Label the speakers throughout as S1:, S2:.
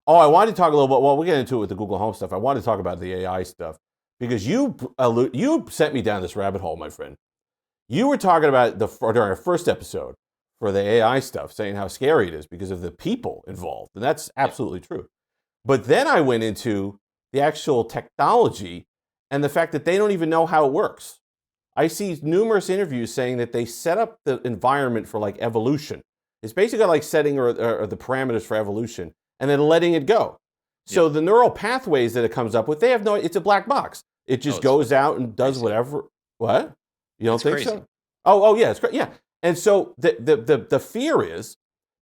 S1: Oh, I wanted to talk a little bit. Well, we'll get into it with the Google Home stuff. I wanted to talk about the AI stuff because you sent me down this rabbit hole, my friend. You were talking about during our first episode for the AI stuff, saying how scary it is because of the people involved, and that's absolutely true. But then I went into the actual technology and the fact that they don't even know how it works. I see numerous interviews saying that they set up the environment for like evolution. It's basically like setting or the parameters for evolution and then letting it go. So the neural pathways that it comes up with, it's a black box. It just goes out and does whatever. What? You don't think so? Oh yeah, it's great. Yeah. And so the fear is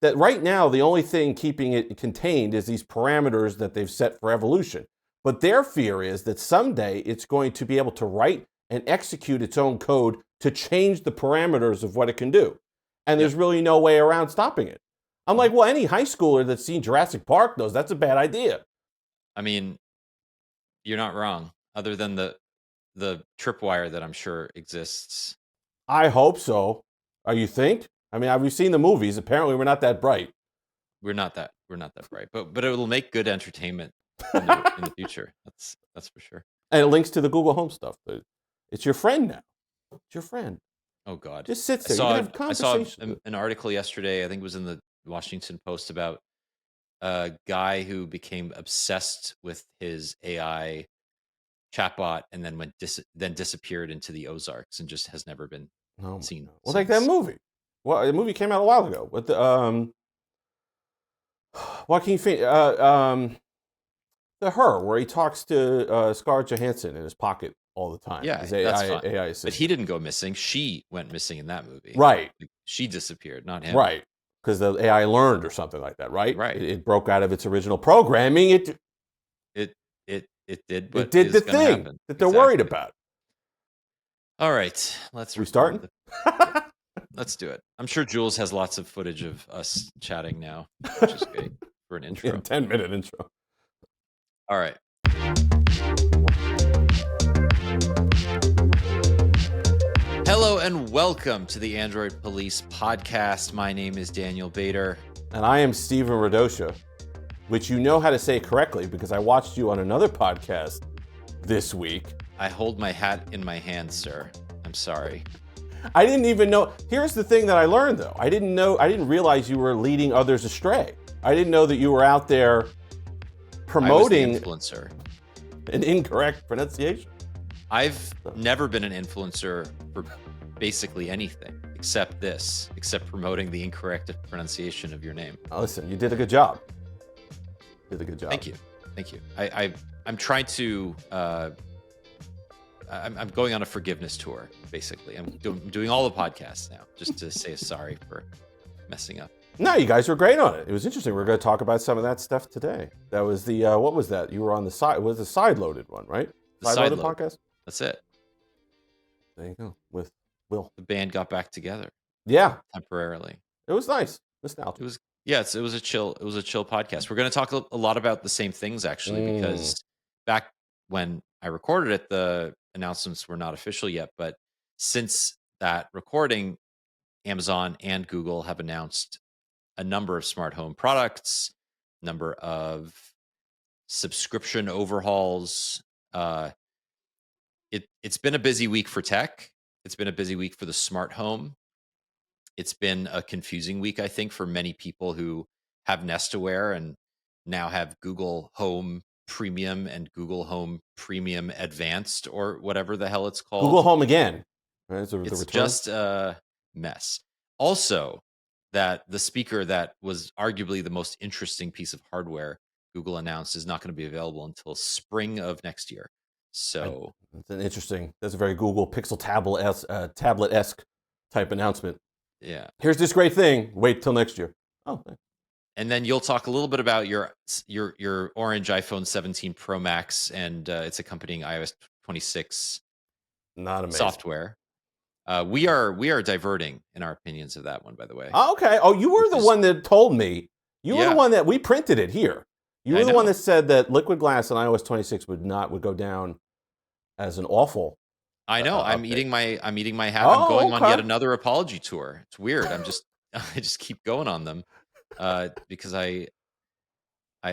S1: that right now the only thing keeping it contained is these parameters that they've set for evolution. But their fear is that someday it's going to be able to write and execute its own code to change the parameters of what it can do. And there's really no way around stopping it. I'm like, well, any high schooler that's seen Jurassic Park knows that's a bad idea.
S2: I mean, you're not wrong, other than the tripwire that I'm sure exists.
S1: I hope so. You think? I mean, we've seen the movies. Apparently, we're not that bright.
S2: We're not that bright, but it'll make good entertainment in the future. That's for sure.
S1: And it links to the Google Home stuff. It's your friend now. It's your friend.
S2: Oh God!
S1: Just sits there. I saw
S2: an article yesterday. I think it was in the Washington Post about a guy who became obsessed with his AI chatbot and then disappeared into the Ozarks and just has never been seen.
S1: Well, like that movie. Well, the movie came out a while ago with the Joaquin Phoenix, Her, where he talks to Scarlett Johansson in his pocket all the time.
S2: Yeah,
S1: his
S2: that's fine.
S1: AI assistant.
S2: But he didn't go missing. She went missing in that movie.
S1: Right.
S2: She disappeared, not him.
S1: Right. Because the AI learned or something like that, right?
S2: Right.
S1: It broke out of its original programming.
S2: It did. But
S1: it did the thing that they're worried about.
S2: All right, let's
S1: restart.
S2: Let's do it. I'm sure Jules has lots of footage of us chatting now, which is great for an intro.
S1: 10-minute intro.
S2: All right. Hello and welcome to the Android Police podcast. My name is Daniel Bader.
S1: And I am Steven Radosha, which you know how to say correctly because I watched you on another podcast this week.
S2: I hold my hat in my hand, sir. I'm sorry.
S1: I didn't even know. Here's the thing that I learned, though. I didn't realize you were leading others astray. I didn't know that you were out there promoting
S2: influencer.
S1: An incorrect pronunciation.
S2: I've never been an influencer for basically anything except promoting the incorrect pronunciation of your name.
S1: Listen, you did a good job.
S2: Thank you. I'm trying to. I'm going on a forgiveness tour. Basically, I'm doing all the podcasts now just to say sorry for messing up.
S1: No, you guys were great on it. It was interesting. We're going to talk about some of that stuff today. That was the what was that? You were on the side. It was the side-loaded one, right? Side-loaded podcast.
S2: That's it.
S1: There you go. With Will.
S2: The band got back together.
S1: Yeah.
S2: Temporarily.
S1: It was nice. Nostalgic.
S2: It was a chill podcast. We're going to talk a lot about the same things actually, because back when I recorded it, the announcements were not official yet. But since that recording, Amazon and Google have announced a number of smart home products, number of subscription overhauls. It's been a busy week for tech. It's been a busy week for the smart home. It's been a confusing week, I think, for many people who have Nest Aware and now have Google Home Premium and Google Home Premium Advanced, or whatever the hell it's called.
S1: Google Home again. Right?
S2: It's just a mess. Also, that the speaker that was arguably the most interesting piece of hardware Google announced is not going to be available until spring of next year. So
S1: that's a very Google Pixel tablet-esque type announcement.
S2: Yeah.
S1: Here's this great thing. Wait till next year. Oh, thanks.
S2: And then you'll talk a little bit about your orange iPhone 17 Pro Max and its accompanying iOS 26 software. We are diverting in our opinions of that one, by the way.
S1: Oh, okay. Oh, you were the one that told me. You were the one that we printed it here. You were the one that said that Liquid Glass and iOS 26 would go down as an awful.
S2: I know. I'm eating my hat. I'm going on yet another apology tour. It's weird. I just keep going on them because I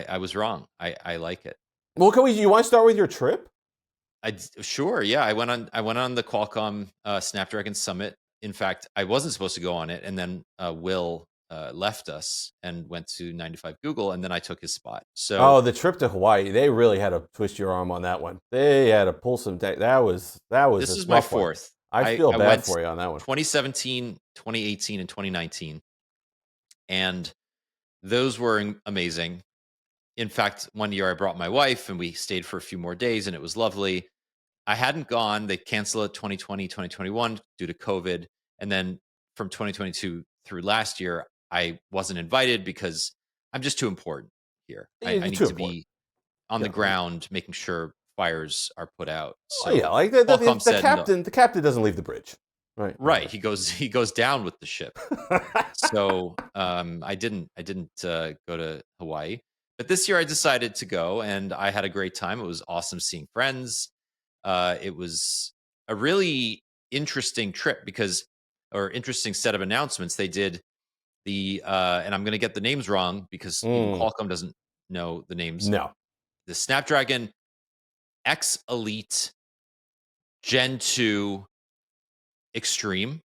S2: I was wrong. I like it.
S1: Well, you want to start with your trip?
S2: Sure, yeah. I went on the Qualcomm Snapdragon Summit. In fact, I wasn't supposed to go on it, and then Will left us and went to 95 Google, and then I took his spot. So
S1: Oh, the trip to Hawaii, they really had to twist your arm on that one. They had to pull some that was
S2: this
S1: a
S2: is my
S1: rough one.
S2: fourth.
S1: I
S2: I,
S1: feel
S2: I
S1: bad
S2: went
S1: for you on that one.
S2: 2017, 2018, and 2019, and those were amazing. In fact, one year I brought my wife, and we stayed for a few more days, and it was lovely. I hadn't gone. They canceled it 2020, 2021 due to COVID. And then from 2022 through last year, I wasn't invited because I'm just too important here. I
S1: It's
S2: need
S1: too
S2: to
S1: important.
S2: be on the
S1: Yeah.
S2: ground making sure fires are put out.
S1: Oh yeah,
S2: So
S1: like
S2: Qualcomm
S1: the
S2: said no.
S1: captain. The captain doesn't leave the bridge. Right.
S2: Right. He goes down with the ship. So I didn't go to Hawaii. But this year I decided to go, and I had a great time. It was awesome seeing friends. It was a really interesting trip or interesting set of announcements. They did and I'm going to get the names wrong because even
S1: Mm,
S2: Qualcomm doesn't know the names.
S1: no,
S2: The Snapdragon X Elite Gen 2 Extreme,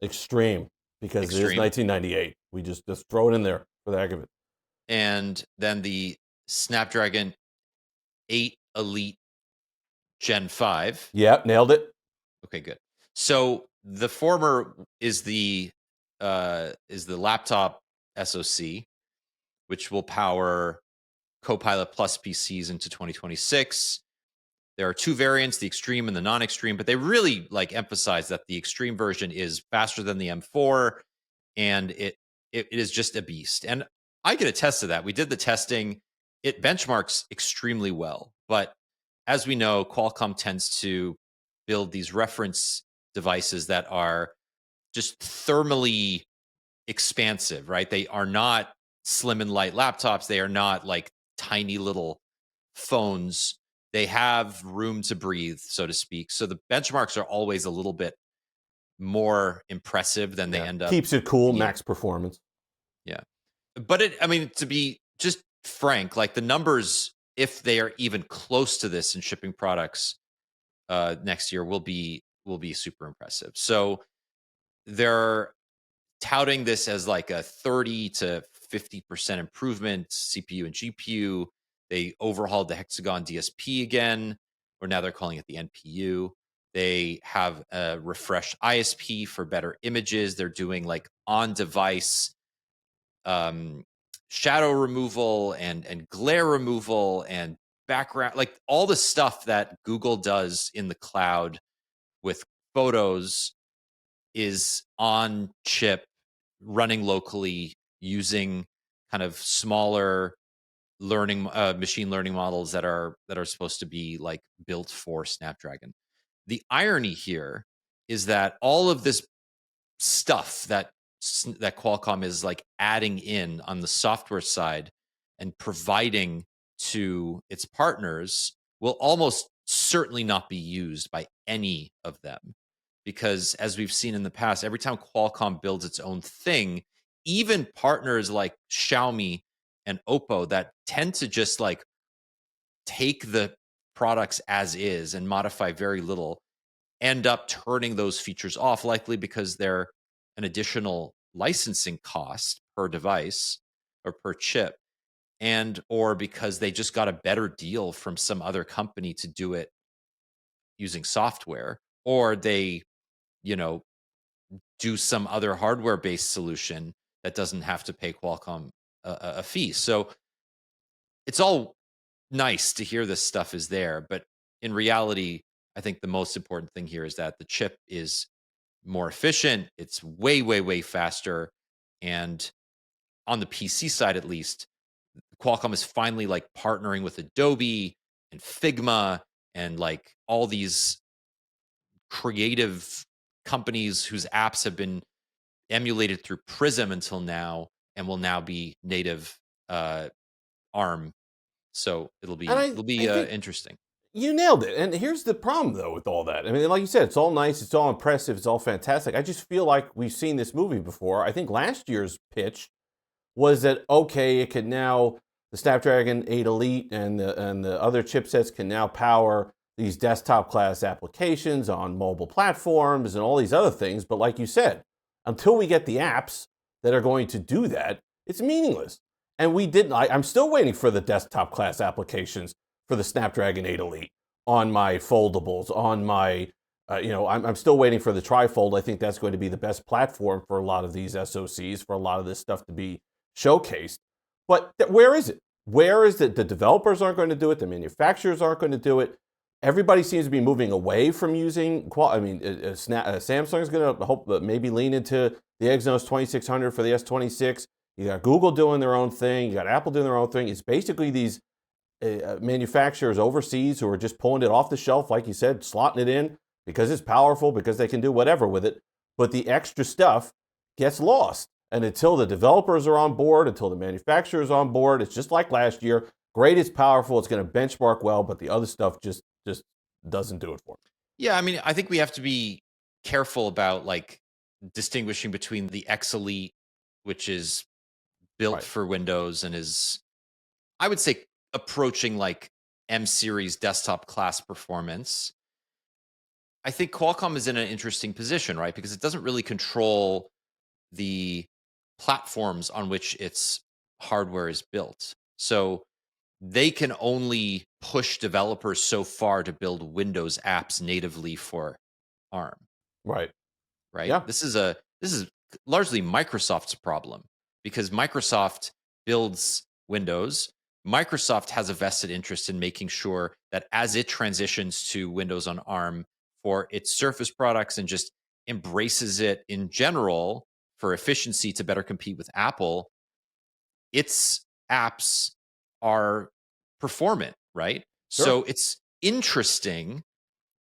S1: extreme because it is
S2: Extreme,
S1: 1998. We just throw it in there for the heck of it.
S2: and then the Snapdragon 8 Elite Gen 5.
S1: Yep, nailed it.
S2: Okay, good. So the former is the laptop SoC, which will power Copilot Plus PCs into 2026. There are two variants, the extreme and the non-extreme, but they really emphasize that the extreme version is faster than the M4, and it is just a beast. And I can attest to that. We did the testing. It benchmarks extremely well. But as we know, Qualcomm tends to build these reference devices that are just thermally expansive, right? They are not slim and light laptops. They are not like tiny little phones. They have room to breathe, so to speak. So the benchmarks are always a little bit more impressive than they
S1: Yeah,
S2: end up
S1: keeps it cool,
S2: being.
S1: max performance.
S2: Yeah. But I mean, to be just frank, like the numbers, if they are even close to this in shipping products next year, will be super impressive. So they're touting this as like a 30 to 50% improvement CPU and GPU. They overhauled the Hexagon DSP again, or now they're calling it the NPU. They have a refreshed ISP for better images. They're doing like on device um, shadow removal and glare removal and background, like all the stuff that Google does in the cloud with photos is on chip, running locally using kind of smaller machine learning models that are supposed to be like built for Snapdragon. The irony here is that all of this stuff that Qualcomm is like adding in on the software side and providing to its partners will almost certainly not be used by any of them, because as we've seen in the past, every time Qualcomm builds its own thing, even partners like Xiaomi and Oppo that tend to just like take the products as is and modify very little end up turning those features off, likely because they're an additional licensing cost per device or per chip, and or because they just got a better deal from some other company to do it using software, or they, you know, do some other hardware based solution that doesn't have to pay Qualcomm a fee. So it's all nice to hear this stuff is there, but in reality, I think the most important thing here is that the chip is more efficient. It's way, way, way faster. And on the PC side, at least, Qualcomm is finally like partnering with Adobe and Figma and like all these creative companies whose apps have been emulated through Prism until now and will now be native ARM. So it'll
S1: And
S2: be it'll be
S1: I think
S2: interesting.
S1: you nailed it. And here's the problem, though, with all that. I mean, like you said, it's all nice, it's all impressive, it's all fantastic. I just feel like we've seen this movie before. I think last year's pitch was that, okay, it could now, the Snapdragon 8 Elite and the other chipsets can now power these desktop class applications on mobile platforms and all these other things. But like you said, until we get the apps that are going to do that, it's meaningless. And we didn't. I'm still waiting for the desktop class applications for the Snapdragon 8 Elite on my foldables, on my, I'm still waiting for the trifold. I think that's going to be the best platform for a lot of these SoCs, for a lot of this stuff to be showcased. But where is it? Where is it? The developers aren't going to do it. The manufacturers aren't going to do it. Everybody seems to be moving away from using. Samsung is going to hope maybe lean into the Exynos 2600 for the S26. You got Google doing their own thing. You got Apple doing their own thing. It's basically these manufacturers overseas who are just pulling it off the shelf, like you said, slotting it in because it's powerful, because they can do whatever with it. But the extra stuff gets lost. And until the developers are on board, until the manufacturers are on board, it's just like last year. Great, it's powerful, it's going to benchmark well, but the other stuff just doesn't do it for me.
S2: Yeah, I mean, I think we have to be careful about like distinguishing between the X Elite, which is built
S1: Right.
S2: for Windows and is, I would say, approaching like M series desktop class performance. I think Qualcomm is in an interesting position, right? Because it doesn't really control the platforms on which its hardware is built. So they can only push developers so far to build Windows apps natively for ARM,
S1: Right.
S2: right?
S1: Yeah.
S2: This is largely Microsoft's problem because Microsoft builds Windows. Microsoft has a vested interest in making sure that as it transitions to Windows on ARM for its Surface products and just embraces it in general for efficiency to better compete with Apple, its apps are performant, right?
S1: Sure.
S2: So it's interesting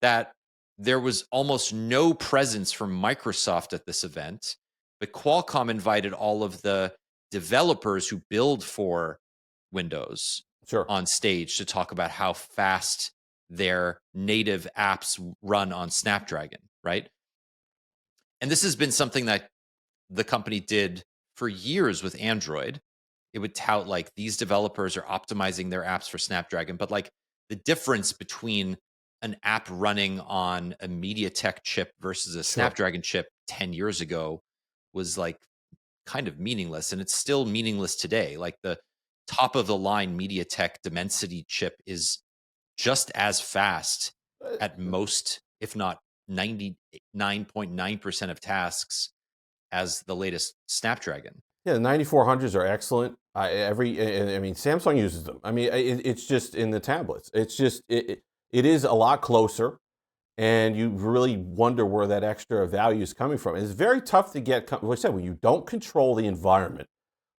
S2: that there was almost no presence from Microsoft at this event, but Qualcomm invited all of the developers who build for Windows
S1: Sure.
S2: on stage to talk about how fast their native apps run on Snapdragon, right? And this has been something that the company did for years with Android. It would tout like these developers are optimizing their apps for Snapdragon, but like the difference between an app running on a MediaTek chip versus a
S1: Sure.
S2: Snapdragon chip 10 years ago was like kind of meaningless, and it's still meaningless today. Like the top of the line MediaTek Dimensity chip is just as fast at most, if not 99.9% of tasks as the latest Snapdragon.
S1: Yeah, the 9400s are excellent. I mean, Samsung uses them. I mean, it's just in the tablets. It's just it is a lot closer, and you really wonder where that extra value is coming from. And it's very tough to get. Like I said, when you don't control the environment,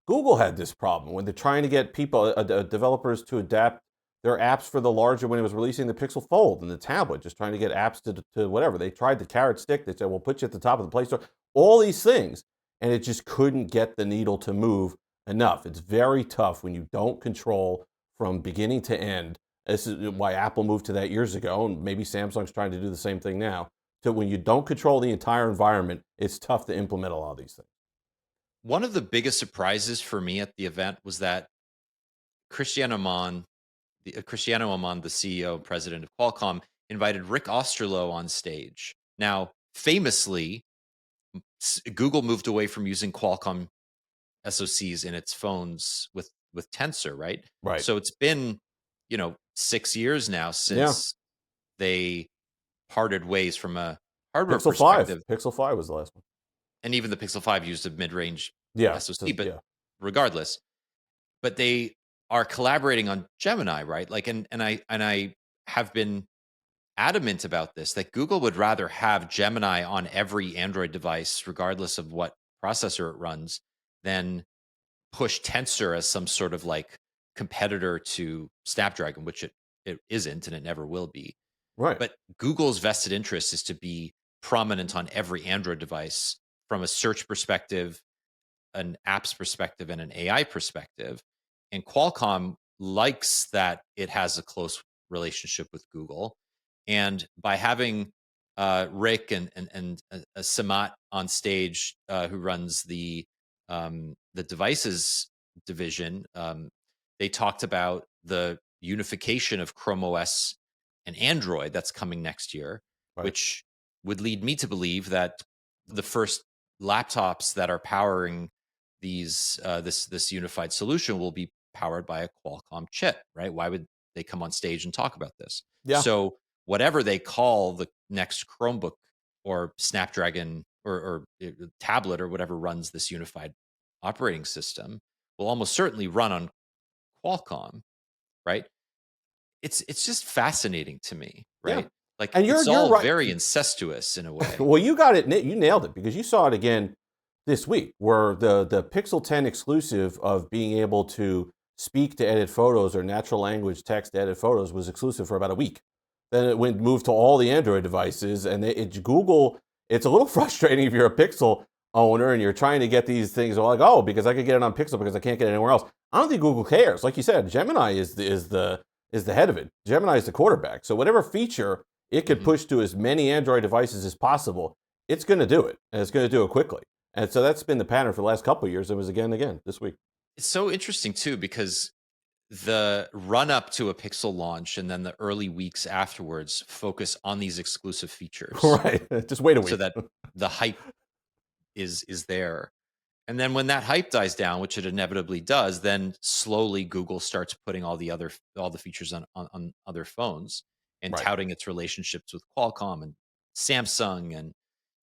S1: Google had this problem when they're trying to get people, developers, to adapt their apps for the larger when it was releasing the Pixel Fold and the tablet, just trying to get apps to whatever. They tried the carrot stick. They said, "We'll put you at the top of the Play Store." All these things, and it just couldn't get the needle to move enough. It's very tough when you don't control from beginning to end. This is why Apple moved to that years ago, and maybe Samsung's trying to do the same thing now. So when you don't control the entire environment, it's tough to implement a lot of these things.
S2: One of the biggest surprises for me at the event was that Cristiano Amon, the CEO and president of Qualcomm, invited Rick Osterloh on stage. Now, famously, Google moved away from using Qualcomm SoCs in its phones with Tensor, right?
S1: Right.
S2: So it's been, 6 years now
S1: Yeah.
S2: since they parted ways from a hardware
S1: Pixel 5.
S2: perspective,
S1: Pixel 5 was the last one.
S2: and even the Pixel 5 used a mid-range
S1: Yeah.
S2: SoC, but
S1: Yeah.
S2: regardless, but they are collaborating on Gemini, right? Like, and I have been adamant about this that Google would rather have Gemini on every Android device, regardless of what processor it runs, than push Tensor as some sort of like competitor to Snapdragon, which it isn't and it never will be.
S1: Right.
S2: But Google's vested interest is to be prominent on every Android device from a search perspective, an apps perspective, and an AI perspective. And Qualcomm likes that it has a close relationship with Google. And by having Rick and Samat on stage, who runs the devices division, they talked about the unification of Chrome OS and Android that's coming next year,
S1: Right.
S2: which would lead me to believe that the first laptops that are powering this unified solution will be powered by a Qualcomm chip, right? Why would they come on stage and talk about this?
S1: Yeah.
S2: So whatever they call the next Chromebook or Snapdragon or tablet or whatever runs this unified operating system will almost certainly run on Qualcomm, right? It's just fascinating to me,
S1: Yeah.
S2: right? Like
S1: And
S2: it's
S1: you're
S2: all
S1: right.
S2: very incestuous in a way.
S1: Well, you got it. You nailed it because you saw it again this week, where the Pixel 10 exclusive of being able to speak to edit photos or natural language text to edit photos was exclusive for about a week. Then it went moved to all the Android devices, and Google. It's a little frustrating if you're a Pixel owner and you're trying to get these things. Like, oh, because I could get it on Pixel because I can't get it anywhere else. I don't think Google cares. Like you said, Gemini is the head of it. Gemini is the quarterback. So whatever feature it could
S2: Mhm.
S1: push to as many Android devices as possible, it's going to do it, and it's going to do it quickly. And so that's been the pattern for the last couple of years. It was again this week.
S2: It's so interesting too because the run up to a Pixel launch and then the early weeks afterwards focus on these exclusive features
S1: Right. Just wait a
S2: so
S1: week.
S2: that the hype is there. And then when that hype dies down, which it inevitably does, then slowly Google starts putting all the features on other phones and
S1: Right.
S2: touting its relationships with Qualcomm and Samsung, and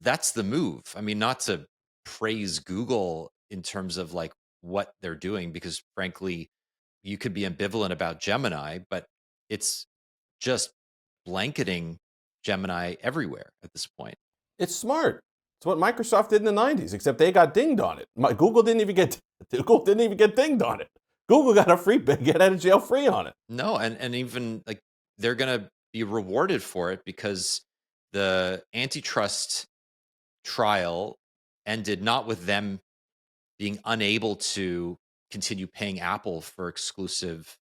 S2: that's the move. I mean, not to praise Google in terms of like what they're doing, because frankly, you could be ambivalent about Gemini, but it's just blanketing Gemini everywhere at this point.
S1: It's smart. It's what Microsoft did in the '90s, except they got dinged on it. Google didn't even get Google didn't even get dinged on it. Google got a free get out of jail free on it.
S2: No, and even like they're gonna be rewarded for it because the antitrust trial ended not with them being unable to continue paying Apple for exclusive,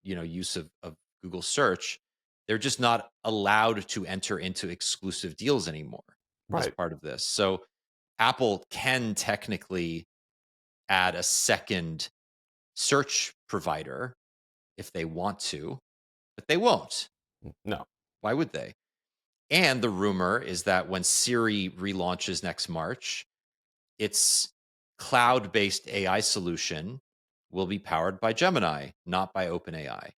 S2: use of Google search. They're just not allowed to enter into exclusive deals anymore as
S1: Right.
S2: part of this. So Apple can technically add a second search provider if they want to, but they won't.
S1: No.
S2: Why would they? And the rumor is that when Siri relaunches next March, its cloud based AI solution will be powered by Gemini, not by OpenAI,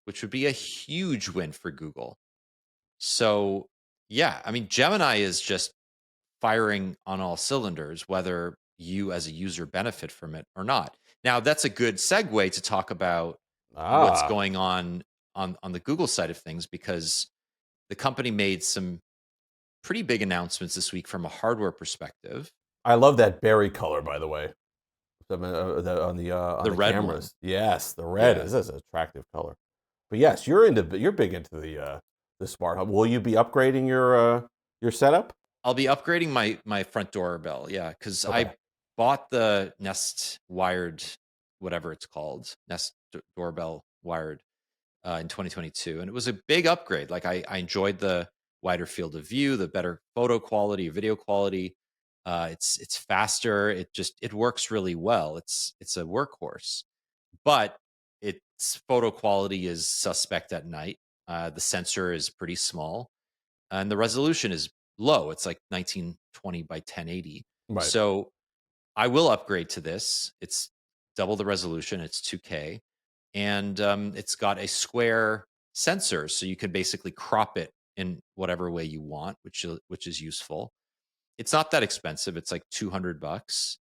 S2: which would be a huge win for Google. So, yeah, I mean, Gemini is just firing on all cylinders, whether you as a user benefit from it or not. Now, that's a good segue to talk about what's
S1: Ah,
S2: going on the Google side of things, because the company made some pretty big announcements this week from a hardware perspective.
S1: I love that berry color, by the way. On
S2: The
S1: the
S2: red one.
S1: cameras. Yes, the red
S2: Yeah.
S1: is an attractive color. But yes, you're big into the smart home. Will you be upgrading your setup?
S2: I'll be upgrading my front doorbell. Yeah, because
S1: Okay.
S2: I bought the Nest wired, whatever it's called, Doorbell wired in 2022, and it was a big upgrade. Like I enjoyed the wider field of view, the better photo quality, video quality. It's faster. It works really well. It's a workhorse, but its photo quality is suspect at night. The sensor is pretty small, and the resolution is low. It's like 1920 by 1080.
S1: Right.
S2: So I will upgrade to this. It's double the resolution. It's 2K, and it's got a square sensor, so you can basically crop it in whatever way you want, which is useful. It's not that expensive. It's like $200,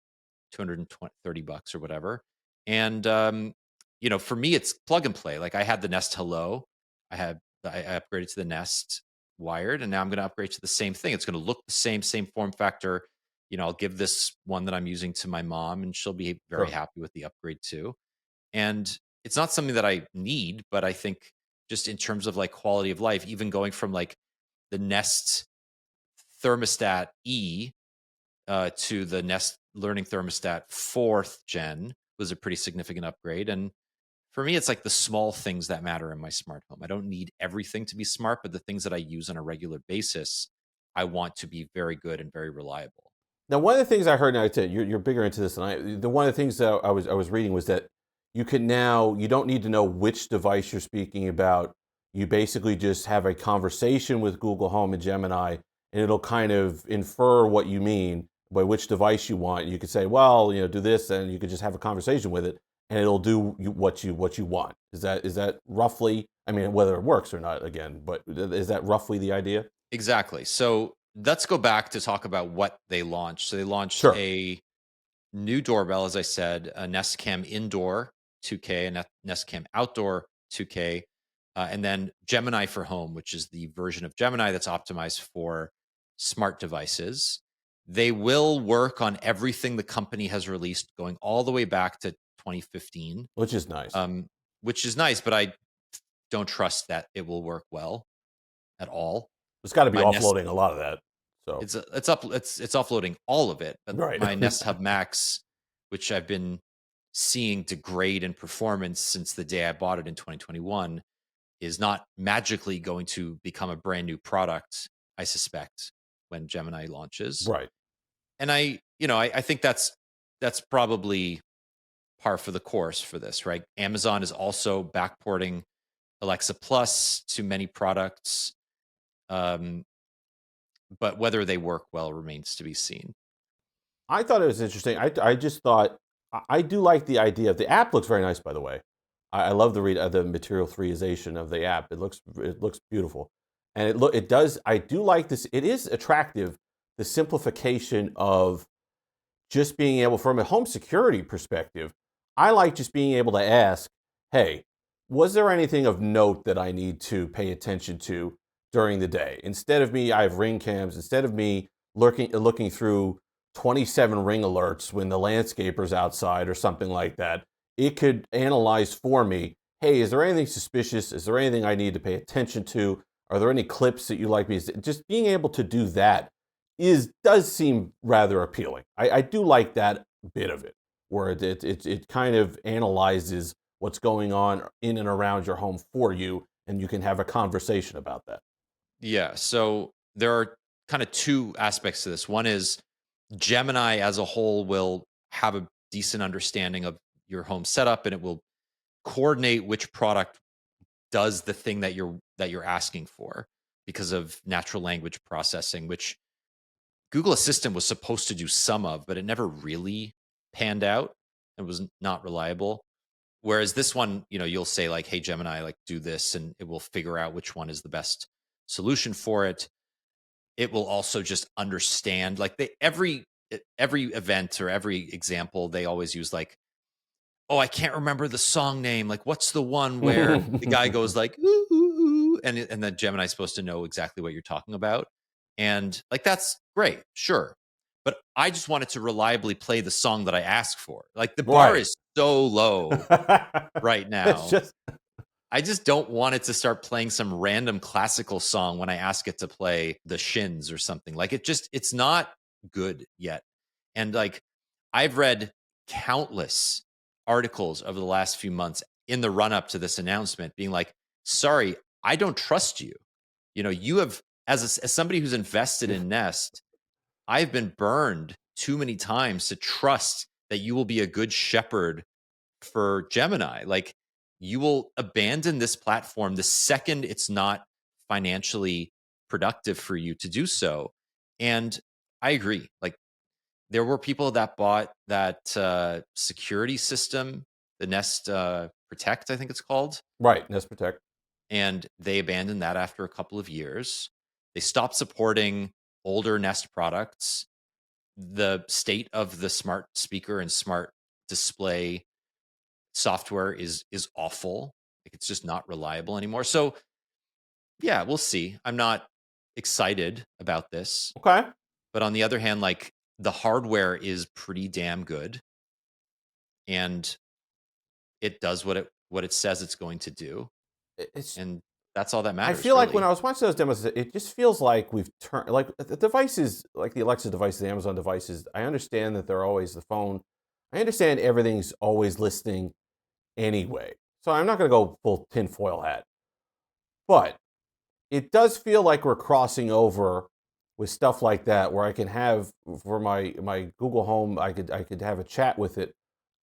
S2: 230 bucks or whatever. And for me, it's plug and play. Like I had the Nest Hello, I upgraded to the Nest wired, and now I'm going to upgrade to the same thing. It's going to look the same form factor. I'll give this one that I'm using to my mom, and she'll be very
S1: Sure.
S2: happy with the upgrade too. And it's not something that I need, but I think just in terms of like quality of life, even going from like the Nest thermostat E to the Nest Learning Thermostat 4th gen was a pretty significant upgrade. And for me, it's like the small things that matter in my smart home. I don't need everything to be smart, but the things that I use on a regular basis, I want to be very good and very reliable.
S1: Now, one of the things I heard, and I said you're bigger into this than I. One of the things that I was reading was that you can now, you don't need to know which device you're speaking about. You basically just have a conversation with Google Home and Gemini, and it'll kind of infer what you mean by which device you want. You could say, well, do this, and you could just have a conversation with it, and it'll do what you want. Is that roughly? I mean, whether it works or not, again, but is that roughly the idea?
S2: Exactly. So let's go back to talk about what they launched. So they launched
S1: Sure.
S2: a new doorbell, as I said, a Nest Cam Indoor 2K, a Nest Cam Outdoor 2K, and then Gemini for Home, which is the version of Gemini that's optimized for smart devices. They will work on everything the company has released, going all the way back to 2015,
S1: Which is nice.
S2: but I don't trust that it will work well at all.
S1: It's got to be
S2: My Nest
S1: offloading a lot of that. So
S2: it's offloading all of it, but
S1: right.
S2: my Nest Hub Max, which I've been seeing degrade in performance since the day I bought it in 2021, is not magically going to become a brand new product, I suspect, when Gemini launches.
S1: Right.
S2: And I think that's probably par for the course for this, right? Amazon is also backporting Alexa Plus to many products. But whether they work well remains to be seen.
S1: I thought it was interesting. I just thought I do like the idea of the app. Looks very nice, by the way. I love the material 3ization of the app. It looks beautiful, and it does. I do like this. It is attractive. The simplification of just being able, from a home security perspective, I like just being able to ask, hey, was there anything of note that I need to pay attention to during the day? Instead of me, I have ring cams. Instead of me looking through 27 ring alerts when the landscaper's outside or something like that, it could analyze for me, hey, is there anything suspicious? Is there anything I need to pay attention to? Are there any clips that you like me? Just being able to do that does seem rather appealing. I do like that bit of it, where it kind of analyzes what's going on in and around your home for you, and you can have a conversation about that.
S2: Yeah. So there are kind of two aspects to this. One is Gemini as a whole will have a decent understanding of your home setup, and it will coordinate which product does the thing that you're asking for because of natural language processing, which Google Assistant was supposed to do some of, but it never really panned out. It was not reliable. Whereas this one, you'll say like, "Hey Gemini, like do this," and it will figure out which one is the best solution for it. It will also just understand, like every event or every example, they always use like, "Oh, I can't remember the song name. Like, what's the one where the guy goes like, ooh, ooh, ooh," and then Gemini's supposed to know exactly what you're talking about. And like, that's great, sure. But I just wanted to reliably play the song that I asked for. Like, the bar
S1: Right.
S2: is so low right
S1: It's
S2: now.
S1: just
S2: I just don't want it to start playing some random classical song when I ask it to play the Shins or something. Like, it's not good yet. And like, I've read countless articles over the last few months in the run up to this announcement being like, sorry, I don't trust you. You have, as somebody who's invested in Nest, I've been burned too many times to trust that you will be a good shepherd for Gemini. Like, you will abandon this platform the second it's not financially productive for you to do so. And I agree. Like, there were people that bought that security system, the Nest Protect, I think it's called,
S1: right. Nest Protect.
S2: and they abandoned that after a couple of years. They stopped supporting older Nest products. The state of the smart speaker and smart display software is awful. Like, it's just not reliable anymore. So yeah, we'll see. I'm not excited about this,
S1: Okay.
S2: but on the other hand, like, the hardware is pretty damn good, and it does what it says it's going to do,
S1: It's
S2: and that's all that
S1: I
S2: matters,
S1: feel like when
S2: really.
S1: I was watching those demos, it just feels like we've turned, like the devices, like the Alexa devices, the Amazon devices. I understand that they're always the phone. I understand everything's always listening anyway. So I'm not going to go full tinfoil hat. But it does feel like we're crossing over with stuff like that, where I can have, for my Google Home, I could have a chat with it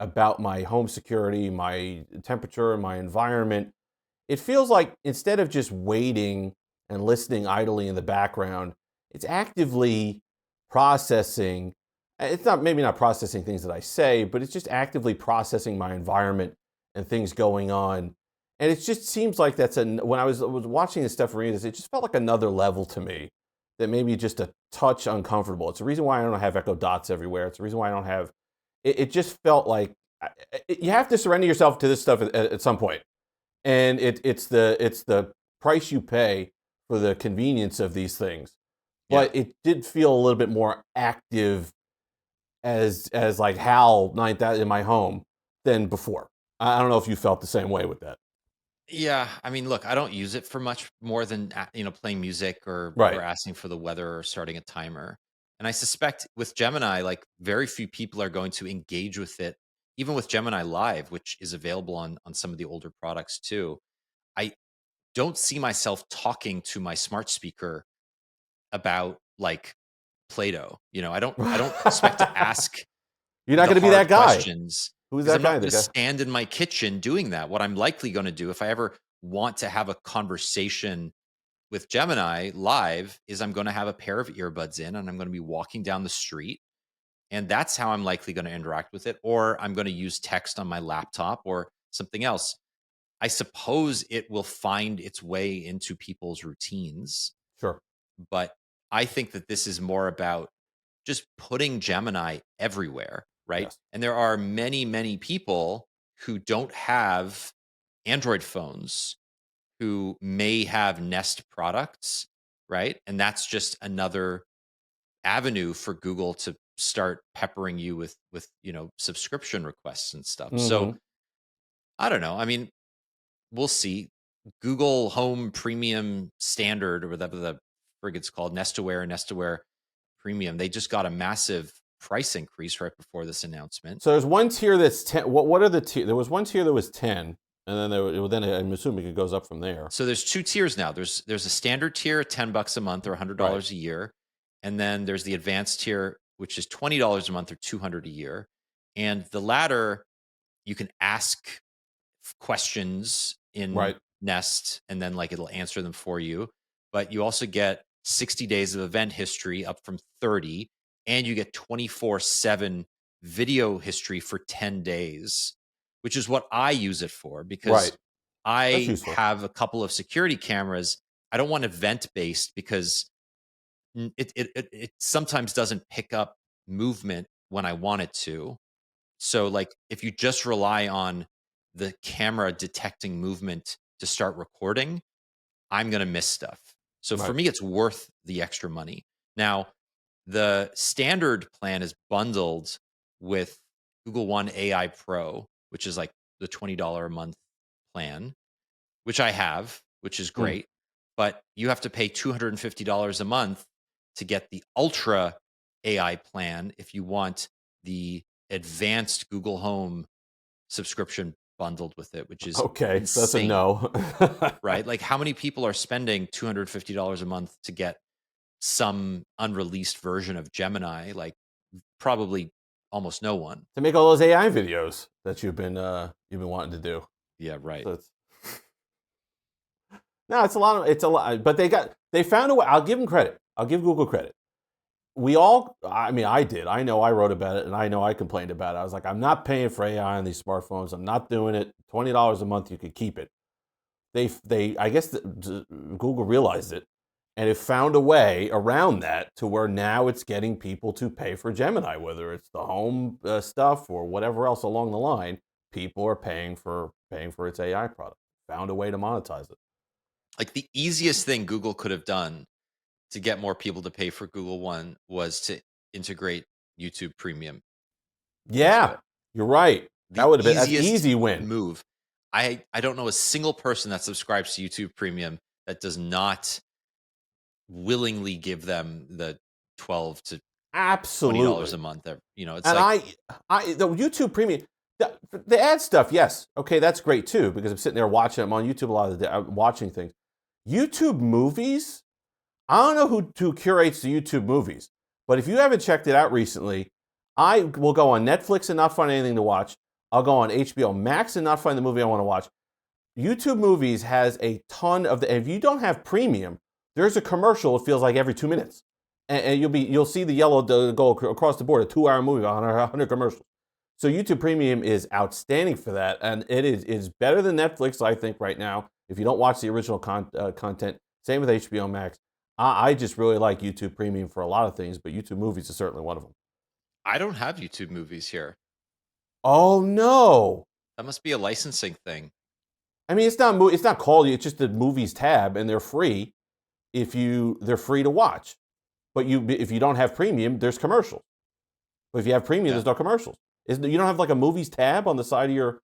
S1: about my home security, my temperature, my environment. It feels like instead of just waiting and listening idly in the background, it's actively processing. It's not maybe not processing things that I say, but it's just actively processing my environment and things going on. And it just seems like when I was watching this stuff, reading this, it just felt like another level to me that maybe just a touch uncomfortable. It's the reason why I don't have Echo Dots everywhere. It's the reason why I don't have. It just felt like you have to surrender yourself to this stuff at some point, and it's the price you pay for the convenience of these things.
S2: Yeah.
S1: But it did feel a little bit more active as like HAL 9000 in my home than before. I don't know if you felt the same way with that.
S2: Yeah, I mean, look, I don't use it for much more than playing music or
S1: Right.
S2: asking for the weather or starting a timer. And I suspect with Gemini, like very few people are going to engage with it, even with Gemini Live, which is available on some of the older products too. I don't see myself talking to my smart speaker about like Play-Doh. I don't expect to ask
S1: You're not
S2: the
S1: going to be
S2: hard
S1: that guy.
S2: questions
S1: Who's
S2: because
S1: that
S2: I'm not
S1: guy?
S2: going
S1: The
S2: to
S1: guy.
S2: stand in my kitchen doing that. What I'm likely going to do if I ever want to have a conversation with Gemini Live is I'm going to have a pair of earbuds in and I'm going to be walking down the street. And that's how I'm likely going to interact with it. Or I'm going to use text on my laptop or something else. I suppose it will find its way into people's routines.
S1: Sure.
S2: But I think that this is more about just putting Gemini everywhere, right?
S1: Yes.
S2: And there are many, many people who don't have Android phones who may have Nest products, right? And that's just another avenue for Google to start peppering you with subscription requests and stuff. So
S1: Mm-hmm.
S2: I don't know. I mean, we'll see. Google Home Premium Standard or whatever the frig it's called, Nest Aware Premium. They just got a massive price increase right before this announcement.
S1: So there's one tier that's 10. What are the tier? There was one tier that was 10, and then then I'm assuming it goes up from there.
S2: So there's two tiers now. There's a standard tier at $10 a month or $100
S1: Right.
S2: a year, and then there's the advanced tier which is $20 a month or $200 a year. And the latter, you can ask questions in
S1: Right.
S2: Nest, and then like it'll answer them for you. But you also get 60 days of event history up from 30, and you get 24/7 video history for 10 days, which is what I use it for because
S1: Right. That's
S2: I
S1: useful.
S2: have a couple of security cameras. I don't want event based because it sometimes doesn't pick up movement when I want it to. So, like, if you just rely on the camera detecting movement to start recording, I'm going to miss stuff. So, for
S1: Right.
S2: me, it's worth the extra money. Now, the standard plan is bundled with Google One AI Pro, which is like the $20 a month plan, which I have, which is
S1: Hmm.
S2: great. But you have to pay $250 a month to get the Ultra AI plan if you want the advanced Google Home subscription bundled with it, which is
S1: Okay. So that's a
S2: insane,
S1: no.
S2: right? Like, how many people are spending $250 a month to get some unreleased version of Gemini? Like, probably almost no one.
S1: To make all those AI videos that you've been wanting to do.
S2: Yeah, right.
S1: So it's no, it's a lot, but they found a way. I'll give them credit. I'll give Google credit. I mean, I did. I know I wrote about it and I know I complained about it. I was like, I'm not paying for AI on these smartphones. I'm not doing it. $20 a month, you could keep it. I guess Google realized it and it found a way around that to where now it's getting people to pay for Gemini, whether it's the home stuff or whatever else along the line. People are paying for its AI product. Found a way to monetize it.
S2: Like, the easiest thing Google could have done to get more people to pay for Google One was to integrate YouTube Premium into
S1: Yeah,
S2: it.
S1: you're right.
S2: The
S1: That's
S2: easiest
S1: easy win.
S2: move. I don't know a single person that subscribes to YouTube Premium that does not willingly give them the 12 to $20
S1: Absolutely.
S2: a month. It's
S1: And
S2: like,
S1: the YouTube Premium, the ad stuff, yes, okay, that's great too because I'm sitting there watching. I'm on YouTube a lot of the day, I'm watching things. YouTube movies, I don't know who curates the YouTube movies, but if you haven't checked it out recently, I will go on Netflix and not find anything to watch. I'll go on HBO Max and not find the movie I want to watch. YouTube Movies has a ton of if you don't have premium, there's a commercial. It feels like every 2 minutes, and you'll see the yellow go across the board. A 2-hour movie, 100 commercials. So YouTube Premium is outstanding for that, and it is better than Netflix, I think, right now. If you don't watch the original content, same with HBO Max. I just really like YouTube Premium for a lot of things, but YouTube Movies is certainly one of them.
S2: I don't have YouTube Movies here.
S1: Oh no!
S2: That must be a licensing thing.
S1: I mean, it's not called. It's just the Movies tab, and they're free. They're free to watch, but if you don't have Premium, there's commercials. But if you have Premium, there's no commercials. You don't have like a Movies tab on the side of your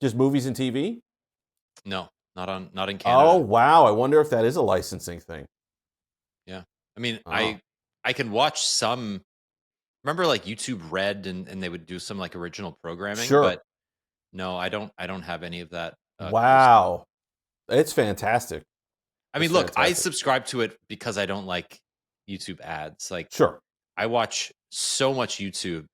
S1: just movies and TV?
S2: No, not in Canada.
S1: Oh wow! I wonder if that is a licensing thing.
S2: Yeah, I mean, I can watch some. Remember, like YouTube Red, and they would do some like original programming.
S1: Sure.
S2: But no, I don't have any of that.
S1: Wow, it's fantastic.
S2: I mean, look, I subscribe to it because I don't like YouTube ads. Like,
S1: sure,
S2: I watch so much YouTube.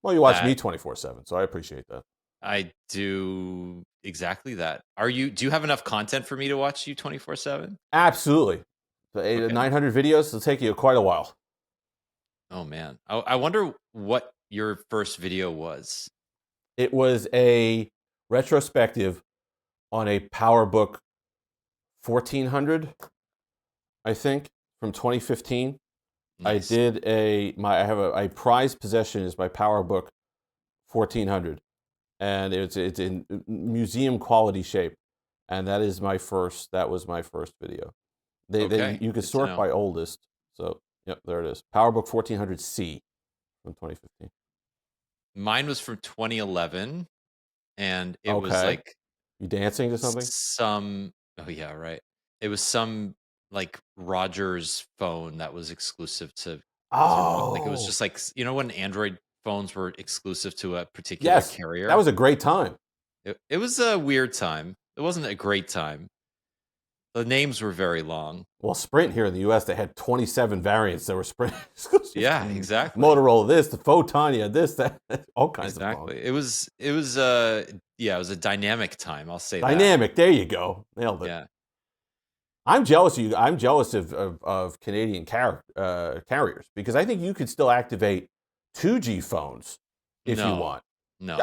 S1: Well, you watch me 24/7, so I appreciate that.
S2: I do exactly that. Do you have enough content for me to watch you 24/7?
S1: Absolutely. 900 videos will take you quite a while.
S2: Oh man, I wonder what your first video was.
S1: It was a retrospective on a PowerBook 1400, I think, from 2015. Nice. I did a prized possession is my PowerBook 1400, and it's in museum quality shape, and that was my first video. You could sort by oldest, so yep, there it is. PowerBook 1400C from 2015.
S2: Mine was from 2011, and it was like
S1: you dancing to something.
S2: Oh yeah, right. It was some like Rogers phone that was exclusive to. Like it was just like when Android phones were exclusive to a particular carrier.
S1: That was a great time.
S2: It was a weird time. It wasn't a great time. The names were very long.
S1: Well, Sprint here in the U.S. they had 27 variants that were Sprint exclusive.
S2: Yeah, exactly.
S1: Motorola this, the Photonia this, that, all kinds of.
S2: Exactly. It was a dynamic time. I'll say
S1: dynamic. There you go. Nailed it.
S2: Yeah.
S1: I'm jealous of you. I'm jealous of Canadian carriers because I think you could still activate 2G phones if you want.
S2: No,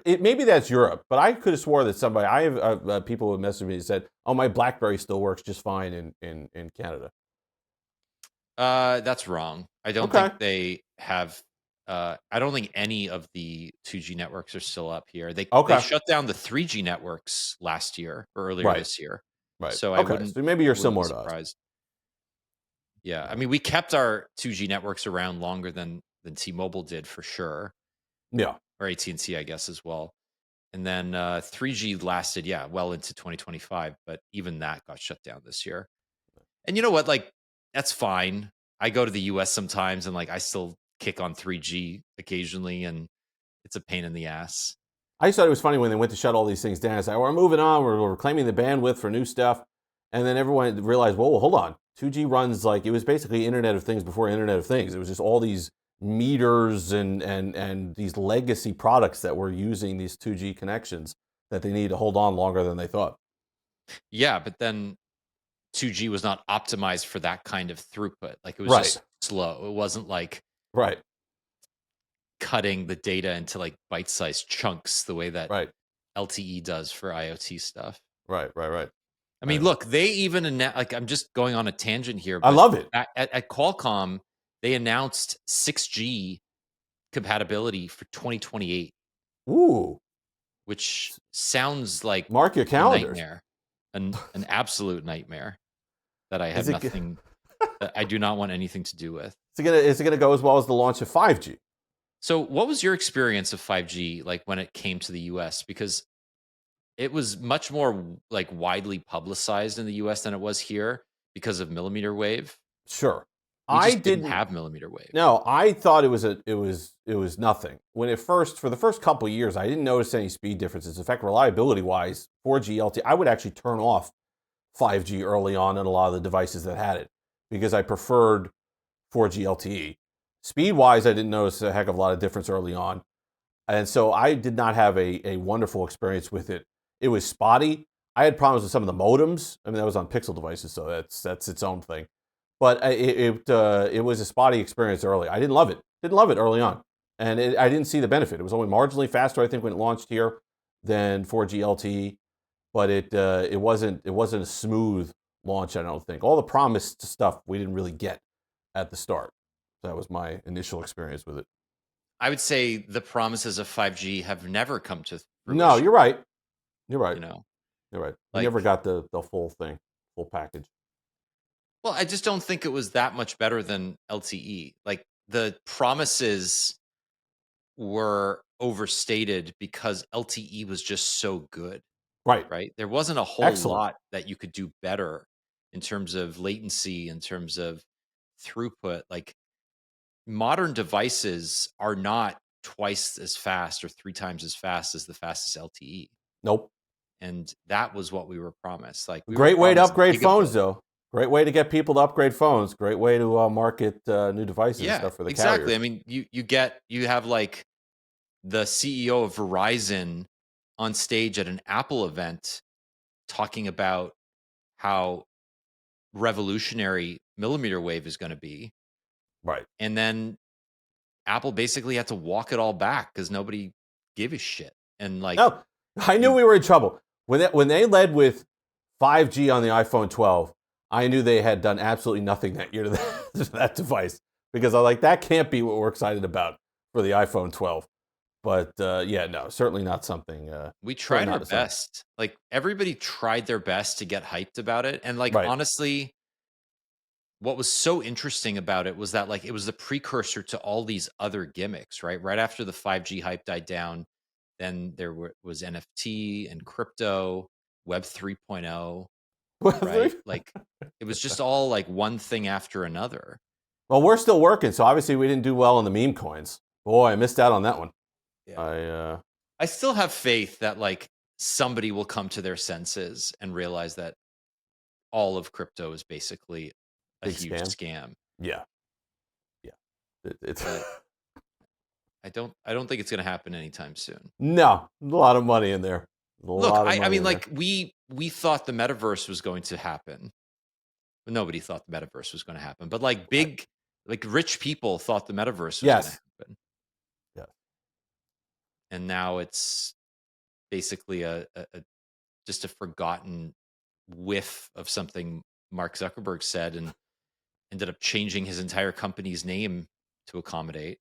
S1: maybe that's Europe, but I could have swore that I have people who messaged me and said, "Oh, my BlackBerry still works just fine in Canada."
S2: That's wrong. I don't think they have. I don't think any of the 2G networks are still up here. They shut down the 3G networks last year or earlier this year.
S1: Right.
S2: So I wouldn't.
S1: So maybe you're similar to us.
S2: Yeah, I mean, we kept our 2G networks around longer than T-Mobile did for sure.
S1: Yeah.
S2: Or AT&T, I guess, as well. And then 3G lasted, well into 2025, but even that got shut down this year. And you know what? Like, that's fine. I go to the US sometimes and like I still kick on 3G occasionally, and it's a pain in the ass.
S1: I just thought it was funny when they went to shut all these things down. It's like, we're moving on. We're reclaiming the bandwidth for new stuff. And then everyone realized, whoa, hold on. 2G runs like, it was basically Internet of Things before Internet of Things. It was just all these meters and these legacy products that were using these 2G connections that they need to hold on longer than they thought.
S2: Yeah, but then 2G was not optimized for that kind of throughput. Like it was just slow. It wasn't like cutting the data into like bite-sized chunks the way that LTE does for IoT stuff.
S1: Right.
S2: I mean, look, they even like I'm just going on a tangent here. But
S1: I love it.
S2: At Qualcomm, they announced 6G compatibility for 2028.
S1: Ooh,
S2: which sounds like
S1: mark your calendar.
S2: Nightmare, an absolute nightmare that I have nothing. That I do not want anything to do with.
S1: Is it gonna go as well as the launch of 5G?
S2: So, what was your experience of 5G like when it came to the US? Because it was much more like widely publicized in the US than it was here because of millimeter wave.
S1: Sure.
S2: I didn't have millimeter wave.
S1: No, I thought it was nothing. For the first couple of years, I didn't notice any speed differences. In fact, reliability wise, 4G LTE, I would actually turn off 5G early on in a lot of the devices that had it because I preferred 4G LTE. Speed wise, I didn't notice a heck of a lot of difference early on. And so I did not have a wonderful experience with it. It was spotty. I had problems with some of the modems. I mean, that was on Pixel devices, so that's its own thing. But it was a spotty experience early. I didn't love it. Didn't love it early on, and I didn't see the benefit. It was only marginally faster, I think, when it launched here than 4G LTE, but it wasn't a smooth launch. I don't think all the promised stuff we didn't really get at the start. That was my initial experience with it.
S2: I would say the promises of 5G have never come to fruition.
S1: No, you're right. You're right.
S2: You know,
S1: You're right. We
S2: like,
S1: never got the full thing, full package.
S2: well, I just don't think it was that much better than LTE. Like, the promises were overstated because LTE was just so good,
S1: Right.
S2: right? There wasn't a whole
S1: Excellent.
S2: lot that you could do better in terms of latency, in terms of throughput. Like, modern devices are not twice as fast or 3 times as fast as the fastest LTE.
S1: Nope.
S2: And that was what we were promised. Like, we were
S1: Great way to
S2: promised
S1: upgrade
S2: gigabit.
S1: phones, though. Great way to get people to upgrade phones. Great way to market new devices and
S2: Yeah,
S1: stuff for the
S2: exactly.
S1: carriers.
S2: I mean, you have like the CEO of Verizon on stage at an Apple event talking about how revolutionary millimeter wave is going to be.
S1: Right.
S2: And then Apple basically had to walk it all back because nobody gave a shit. And like,
S1: No, I knew we were in trouble when they led with 5G on the iPhone 12. I knew they had done absolutely nothing that year to that device, because I was like, that can't be what we're excited about for the iPhone 12. But yeah, no, certainly not something.
S2: we
S1: certainly
S2: tried our
S1: not something.
S2: best. Like, everybody tried their best to get hyped about it. And like,
S1: Right.
S2: honestly, what was so interesting about it was that, like, it was the precursor to all these other gimmicks, right? Right after the 5G hype died down, then there was NFT and crypto, Web 3.0, right? Like, it was just all like one thing after another.
S1: Well, we're still working, so obviously we didn't do well on the meme coins. Boy, I missed out on that one.
S2: Yeah. I still have faith that like somebody will come to their senses and realize that all of crypto is basically a
S1: Big
S2: huge scam.
S1: Yeah. It's
S2: But I don't think it's going to happen anytime soon.
S1: no, a lot of money in there.
S2: Look, I mean, like, we thought the metaverse was going to happen. But nobody thought the metaverse was going to happen. But like like rich people thought the metaverse was going to happen.
S1: Yeah.
S2: And now it's basically a just a forgotten whiff of something Mark Zuckerberg said, and ended up changing his entire company's name to accommodate.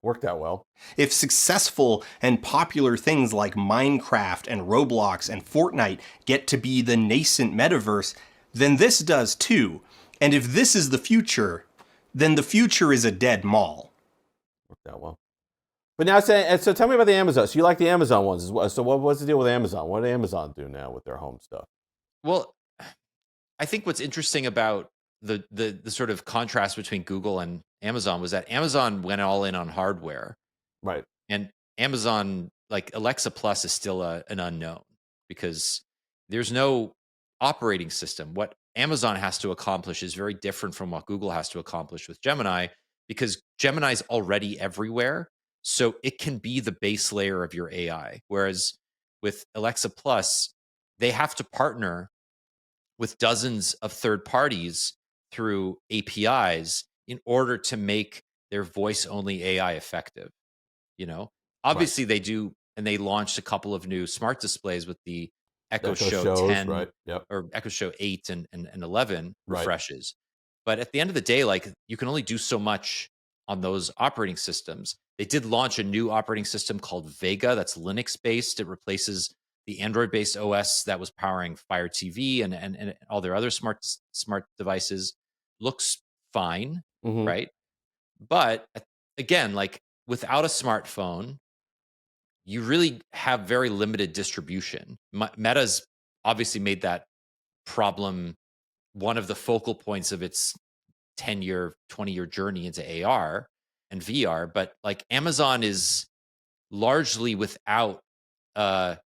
S1: Worked out well.
S3: If successful and popular things like Minecraft and Roblox and Fortnite get to be the nascent metaverse, then this does too. And if this is the future, then the future is a dead mall.
S1: Worked out well. But now, so tell me about the Amazon. So you like the Amazon ones as well. So what's the deal with Amazon? What did Amazon do now with their home stuff?
S2: Well, I think what's interesting about the sort of contrast between Google and Amazon was that Amazon went all in on hardware.
S1: Right.
S2: And Amazon, like, Alexa Plus is still an unknown because there's no operating system. What Amazon has to accomplish is very different from what Google has to accomplish with Gemini, because Gemini is already everywhere. So it can be the base layer of your AI. Whereas with Alexa Plus, they have to partner with dozens of third parties through APIs in order to make their voice only AI effective. Obviously they do. And they launched a couple of new smart displays with the Echo Show 10,
S1: right? Yep.
S2: or Echo Show 8 and 11
S1: Right.
S2: refreshes. But at the end of the day, like, you can only do so much on those operating systems. They did launch a new operating system called Vega that's Linux based. It replaces the Android based OS that was powering Fire TV and all their other smart devices. Looks fine, right? But again, like, without a smartphone, you really have very limited distribution. Meta's obviously made that problem one of the focal points of its 10-year, 20-year journey into AR and VR. But like, Amazon is largely without a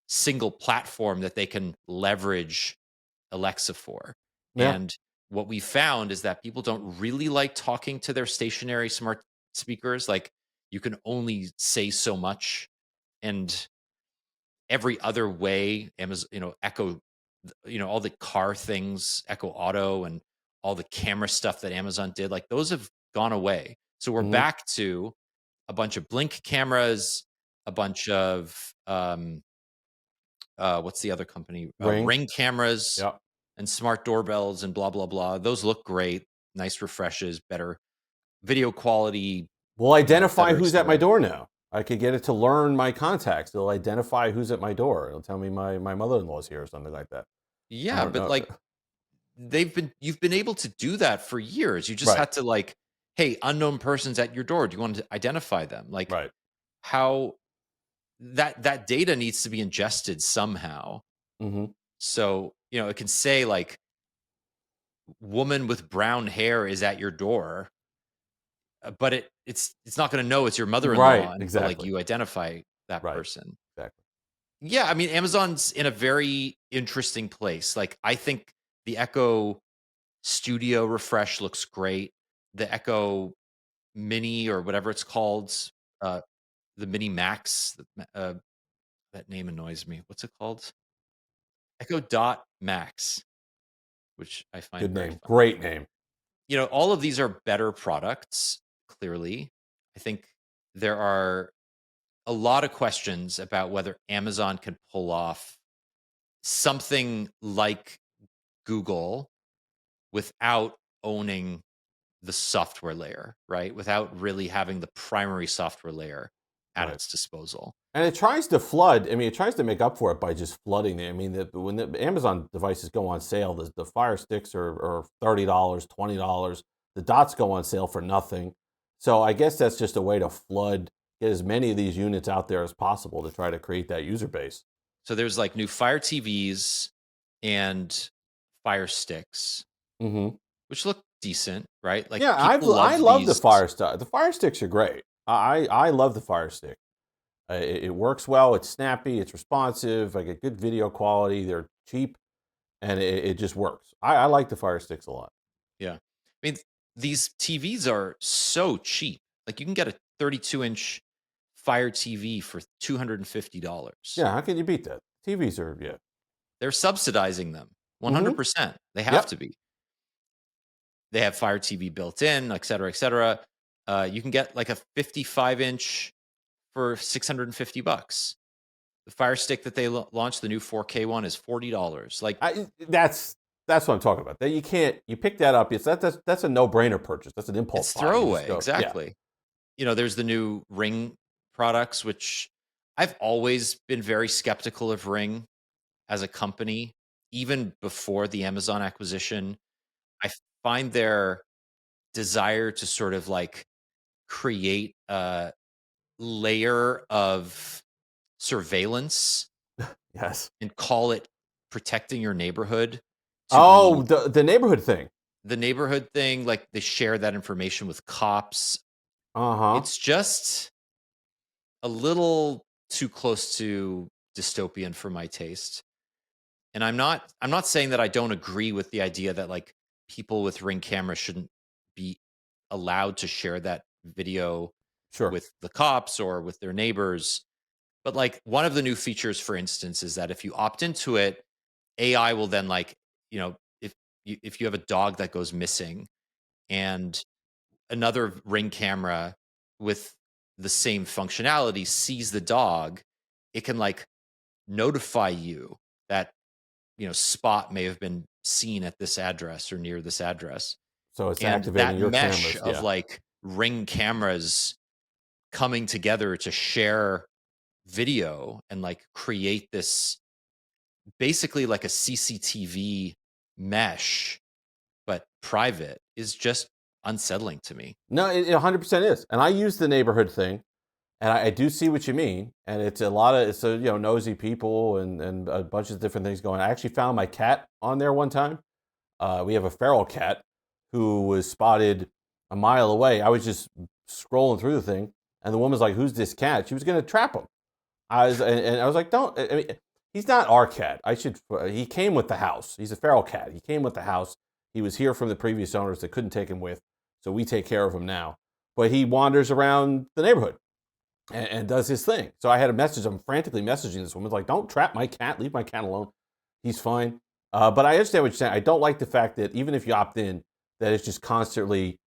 S2: single platform that they can leverage Alexa for.
S1: Yeah.
S2: And what we found is that people don't really like talking to their stationary smart speakers. Like, you can only say so much, and every other way, Amazon, Echo, all the car things, Echo Auto, and all the camera stuff that Amazon did, like those have gone away. So we're
S1: Mhm.
S2: back to a bunch of Blink cameras, a bunch of what's the other company?
S1: Ring.
S2: Ring cameras
S1: Yep.
S2: and smart doorbells and blah blah blah. Those look great, nice refreshes, better video quality,
S1: Will
S2: et
S1: identify
S2: cetera, et
S1: who's at my
S2: cetera.
S1: door now. I could get it to learn my contacts. It'll identify who's at my door. It'll tell me my mother-in-law's here or something like that. I
S2: Yeah,
S1: don't
S2: but
S1: know.
S2: like you've been able to do that for years. You just
S1: Right.
S2: had to like, hey, unknown person's at your door. Do you want to identify them? Like
S1: Right.
S2: how that data needs to be ingested somehow.
S1: Mm-hmm.
S2: So, it can say like woman with brown hair is at your door, but it's not going to know it's your
S1: Right.
S2: mother-in-law until like
S1: Exactly.
S2: you identify that
S1: Right.
S2: person.
S1: Exactly.
S2: Yeah, I mean Amazon's in a very interesting place. Like I think the Echo Studio refresh looks great. The Echo Mini or whatever it's called, uh, the Mini Max, that name annoys me. What's it called? Echo Dot Max, which I find
S1: Good
S2: very
S1: name.
S2: funny.
S1: Great name.
S2: All of these are better products, clearly. I think there are a lot of questions about whether Amazon can pull off something like Google without owning the software layer, right? Without really having the primary software layer at
S1: Right.
S2: its disposal.
S1: And it tries to flood. I mean, it tries to make up for it by just flooding it. I mean, when the Amazon devices go on sale, the Fire Sticks are $30, $20. The dots go on sale for nothing. So I guess that's just a way to flood, get as many of these units out there as possible to try to create that user base.
S2: So there's like new Fire TVs and Fire Sticks,
S1: Mm-hmm.
S2: which look decent, right? Like
S1: Yeah,
S2: people
S1: I
S2: love
S1: love the
S2: these.
S1: Fire stuff. The Fire Sticks are great. I love the Fire Stick. It works well. It's snappy. It's responsive. I get good video quality. They're cheap, and it just works. I like the Fire Sticks a lot.
S2: Yeah. I mean, these TVs are so cheap. Like you can get a 32-inch Fire TV for $250.
S1: Yeah, how can you beat that? TVs are
S2: They're subsidizing them
S1: Mm-hmm.
S2: 100%. They have
S1: Yep.
S2: to be. They have Fire TV built in, et cetera, et cetera. You can get like a 55-inch for $650. The Fire Stick that they launched, the new 4K one, is $40. Like
S1: That's what I'm talking about. That you pick that up. That's a no brainer purchase. That's an impulse
S2: it's
S1: buy. You just
S2: throwaway,
S1: go, yeah,
S2: exactly. There's the new Ring products, which I've always been very skeptical of Ring as a company, even before the Amazon acquisition. I find their desire to sort of like create a layer of surveillance
S1: yes.
S2: and call it protecting your neighborhood to
S1: Oh,
S2: be
S1: the neighborhood thing.
S2: the neighborhood thing. Like they share that information with cops.
S1: Uh huh.
S2: It's just a little too close to dystopian for my taste. And I'm not saying that I don't agree with the idea that like people with Ring cameras shouldn't be allowed to share that video
S1: Sure.
S2: with the cops or with their neighbors. But like one of the new features, for instance, is that if you opt into it, AI will then like, if you have a dog that goes missing and another Ring camera with the same functionality sees the dog, it can like notify you that Spot may have been seen at this address or near this address.
S1: So it's
S2: And
S1: activating
S2: that
S1: your
S2: mesh
S1: cameras.
S2: of
S1: Yeah.
S2: like Ring cameras coming together to share video and like create this basically like a CCTV mesh, but private is just unsettling to me.
S1: No, it 100% is. And I use the neighborhood thing, and I do see what you mean. And it's nosy people and a bunch of different things going. I actually found my cat on there one time. We have a feral cat who was spotted a mile away. I was just scrolling through the thing, and the woman's like, "Who's this cat?" She was going to trap him. And I was like, "Don't." I mean, he's not our cat. He came with the house. He's a feral cat. He came with the house. He was here from the previous owners that couldn't take him with, so we take care of him now. But he wanders around the neighborhood, and does his thing. So I had a message. I'm frantically messaging this woman, like, don't trap my cat. Leave my cat alone. He's fine. But I understand what you're saying. I don't like the fact that even if you opt in, that it's just constantly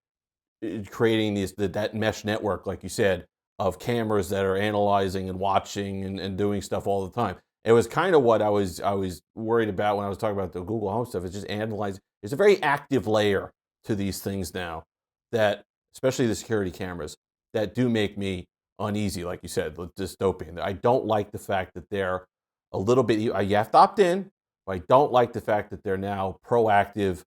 S1: creating that mesh network, like you said, of cameras that are analyzing and watching and doing stuff all the time. It was kind of what I was worried about when I was talking about the Google Home stuff. It's just analyzing. There's a very active layer to these things now that, especially the security cameras, that do make me uneasy, like you said, dystopian. I don't like the fact that they're a little bit, you have to opt in, but I don't like the fact that they're now proactive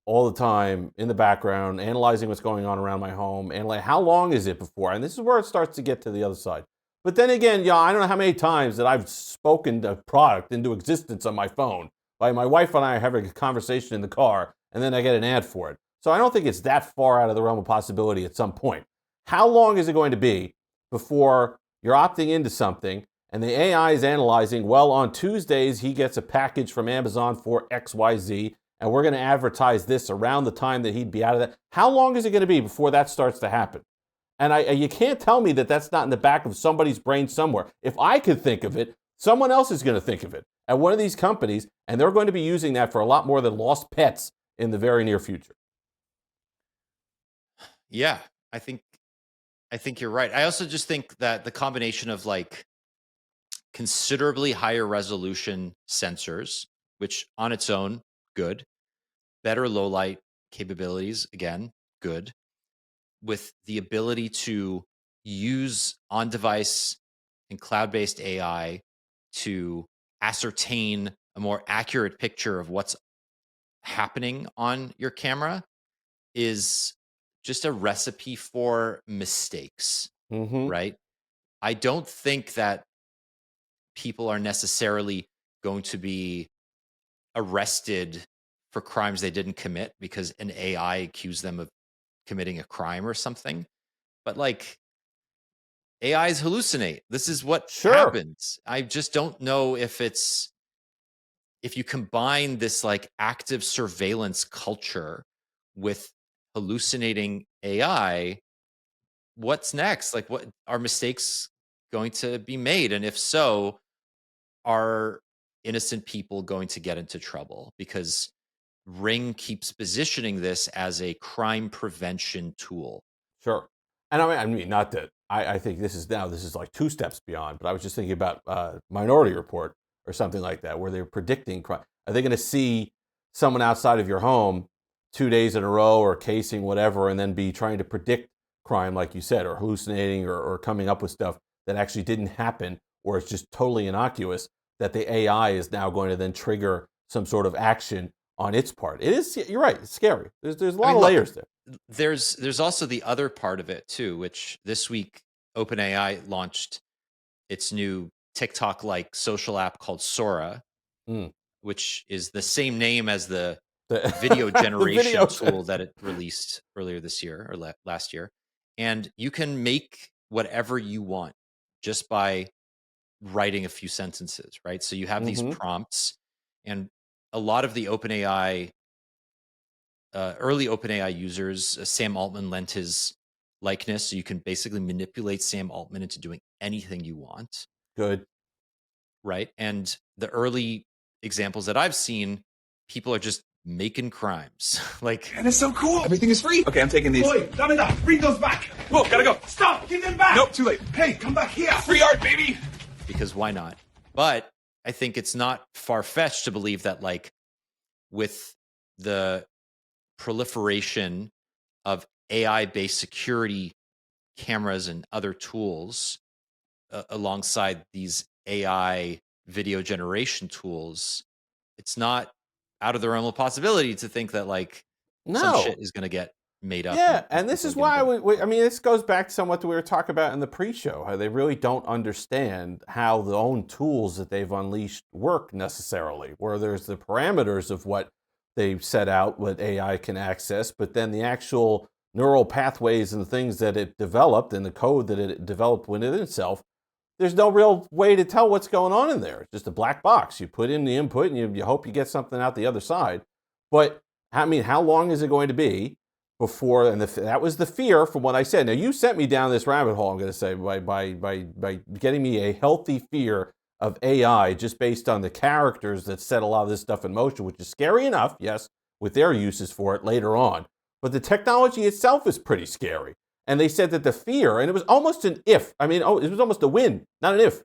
S1: all the time in the background, analyzing what's going on around my home, and like, how long is it before? And this is where it starts to get to the other side. But then again, I don't know how many times that I've spoken the product into existence on my phone. Like my wife and I are having a conversation in the car, and then I get an ad for it. So I don't think it's that far out of the realm of possibility at some point. How long is it going to be before you're opting into something and the AI is analyzing, well, on Tuesdays, he gets a package from Amazon for XYZ, and we're going to advertise this around the time that he'd be out of that. How long is it going to be before that starts to happen? And you can't tell me that that's not in the back of somebody's brain somewhere. If I could think of it, someone else is going to think of it at one of these companies, and they're going to be using that for a lot more than lost pets in the very near future.
S2: Yeah, I think you're right. I also just think that the combination of like considerably higher resolution sensors, which on its own, good, better low light capabilities, again, good, with the ability to use on-device and cloud-based AI to ascertain a more accurate picture of what's happening on your camera is just a recipe for mistakes, right? I don't think that people are necessarily going to be arrested for crimes they didn't commit because an AI accused them of committing a crime or something. But like, AIs hallucinate. This is what happens. I just don't know if you combine this like active surveillance culture with hallucinating AI, what's next? Like, what are mistakes going to be made? And if so, are innocent people going to get into trouble? Because Ring keeps positioning this as a crime prevention tool.
S1: Sure. And I mean, not that I think this is like two steps beyond, but I was just thinking about Minority Report or something like that, where they're predicting crime. Are they going to see someone outside of your home 2 days in a row or casing whatever, and then be trying to predict crime, like you said, or hallucinating or coming up with stuff that actually didn't happen, or it's just totally innocuous, that the AI is now going to then trigger some sort of action on its part? It is, you're right, it's scary. There's a lot of layers there.
S2: There's also the other part of it too, which this week OpenAI launched its new TikTok-like social app called Sora, which is the same name as the video generation tool that it released earlier this year or last year. And you can make whatever you want just by writing a few sentences, right? So you have these prompts, and a lot of the OpenAI early OpenAI users, Sam Altman lent his likeness, so you can basically manipulate Sam Altman into doing anything you want.
S1: Good.
S2: Right? And the early examples that I've seen, people are just making crimes. Like,
S4: and it's so cool. Everything is free. Okay, I'm taking these. Boy, bring those back. Whoa, gotta go. Stop, give them back. Nope, too late. Hey, come back here. Free art, baby.
S2: Because why not? But I think it's not far-fetched to believe that, like, with the proliferation of AI-based security cameras and other tools alongside these AI video generation tools, it's not out of the realm of possibility to think that like some shit is going to get made up.
S1: Yeah, and this is why I mean, this goes back somewhat to what we were talking about in the pre-show, how they really don't understand how the own tools that they've unleashed work necessarily, where there's the parameters of what they've set out, what AI can access, but then the actual neural pathways and the things that it developed and the code that it developed within itself, there's no real way to tell what's going on in there. It's just a black box. You put in the input and you hope you get something out the other side. But I mean, how long is it going to be before, and that was the fear from what I said. Now you sent me down this rabbit hole. I'm going to say by getting me a healthy fear of AI just based on the characters that set a lot of this stuff in motion, which is scary enough, yes, with their uses for it later on. But the technology itself is pretty scary. And they said that the fear, and it was almost an if. I mean, it was almost a win, not an if.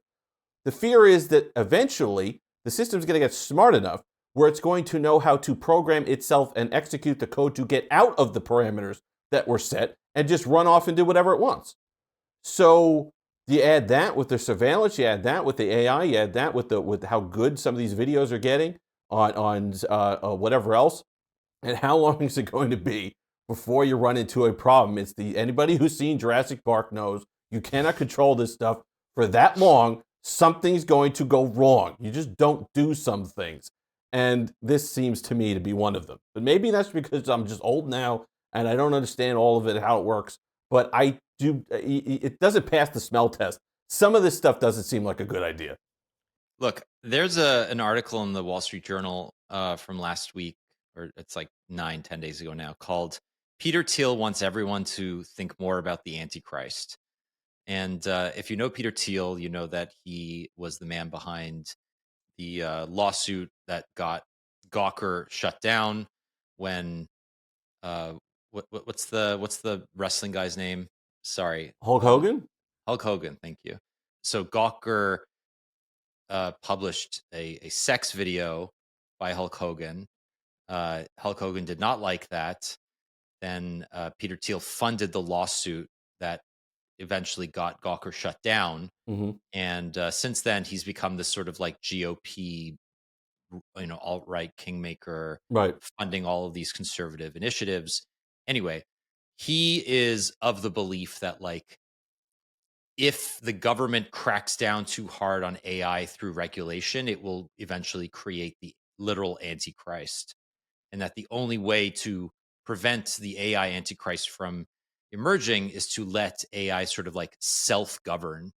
S1: The fear is that eventually the system's going to get smart enough where it's going to know how to program itself and execute the code to get out of the parameters that were set and just run off and do whatever it wants. So you add that with the surveillance, you add that with the AI, you add that with how good some of these videos are getting on whatever else, and how long is it going to be before you run into a problem? Anybody who's seen Jurassic Park knows you cannot control this stuff for that long. Something's going to go wrong. You just don't do some things. And this seems to me to be one of them. But maybe that's because I'm just old now and I don't understand all of it, how it works. But it doesn't pass the smell test. Some of this stuff doesn't seem like a good idea.
S2: Look, there's an article in the Wall Street Journal from last week, or it's like 9-10 days ago now, called Peter Thiel Wants Everyone to Think More About the Antichrist. And if you know Peter Thiel, you know that he was the man behind the lawsuit that got Gawker shut down when what's the wrestling guy's name? Sorry,
S1: Hulk Hogan?
S2: Hulk Hogan, thank you. So Gawker published a sex video by Hulk Hogan. Hulk Hogan did not like that. Then Peter Thiel funded the lawsuit that eventually got Gawker shut down.
S1: Mm-hmm.
S2: And since then, he's become this sort of like GOP, alt-right kingmaker,
S1: right,
S2: funding all of these conservative initiatives. Anyway, he is of the belief that like, if the government cracks down too hard on AI through regulation, it will eventually create the literal antichrist. And that the only way to prevent the AI antichrist from emerging is to let AI sort of like self-govern,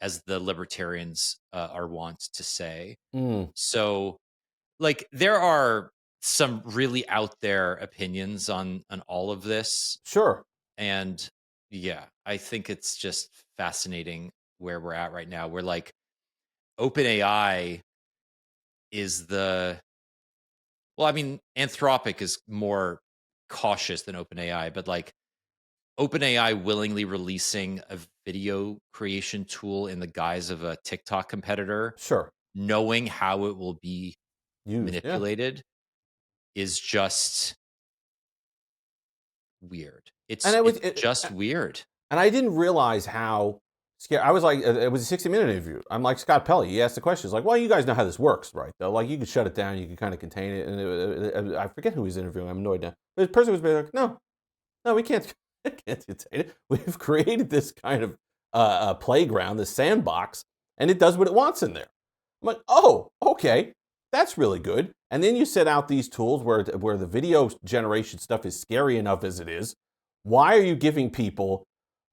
S2: as the libertarians are wont to say. So like there are some really out there opinions on all of this.
S1: Sure.
S2: And yeah, I think it's just fascinating where we're at right now. We're like, OpenAI is well, I mean, Anthropic is more cautious than OpenAI, but like OpenAI willingly releasing a video creation tool in the guise of a TikTok competitor,
S1: sure,
S2: knowing how it will be manipulated, is just weird. It's just weird.
S1: And I didn't realize how scared. I was like, it was a 60-minute interview. I'm like Scott Pelley. He asked the questions like, well, you guys know how this works, right? Though, like, you can shut it down, you can kind of contain it. And I forget who he's interviewing. I'm annoyed now. But the person was like, no, we can't contain it. We've created this kind of playground, this sandbox, and it does what it wants in there. I'm like, oh, okay, that's really good. And then you set out these tools where the video generation stuff is scary enough as it is. Why are you giving people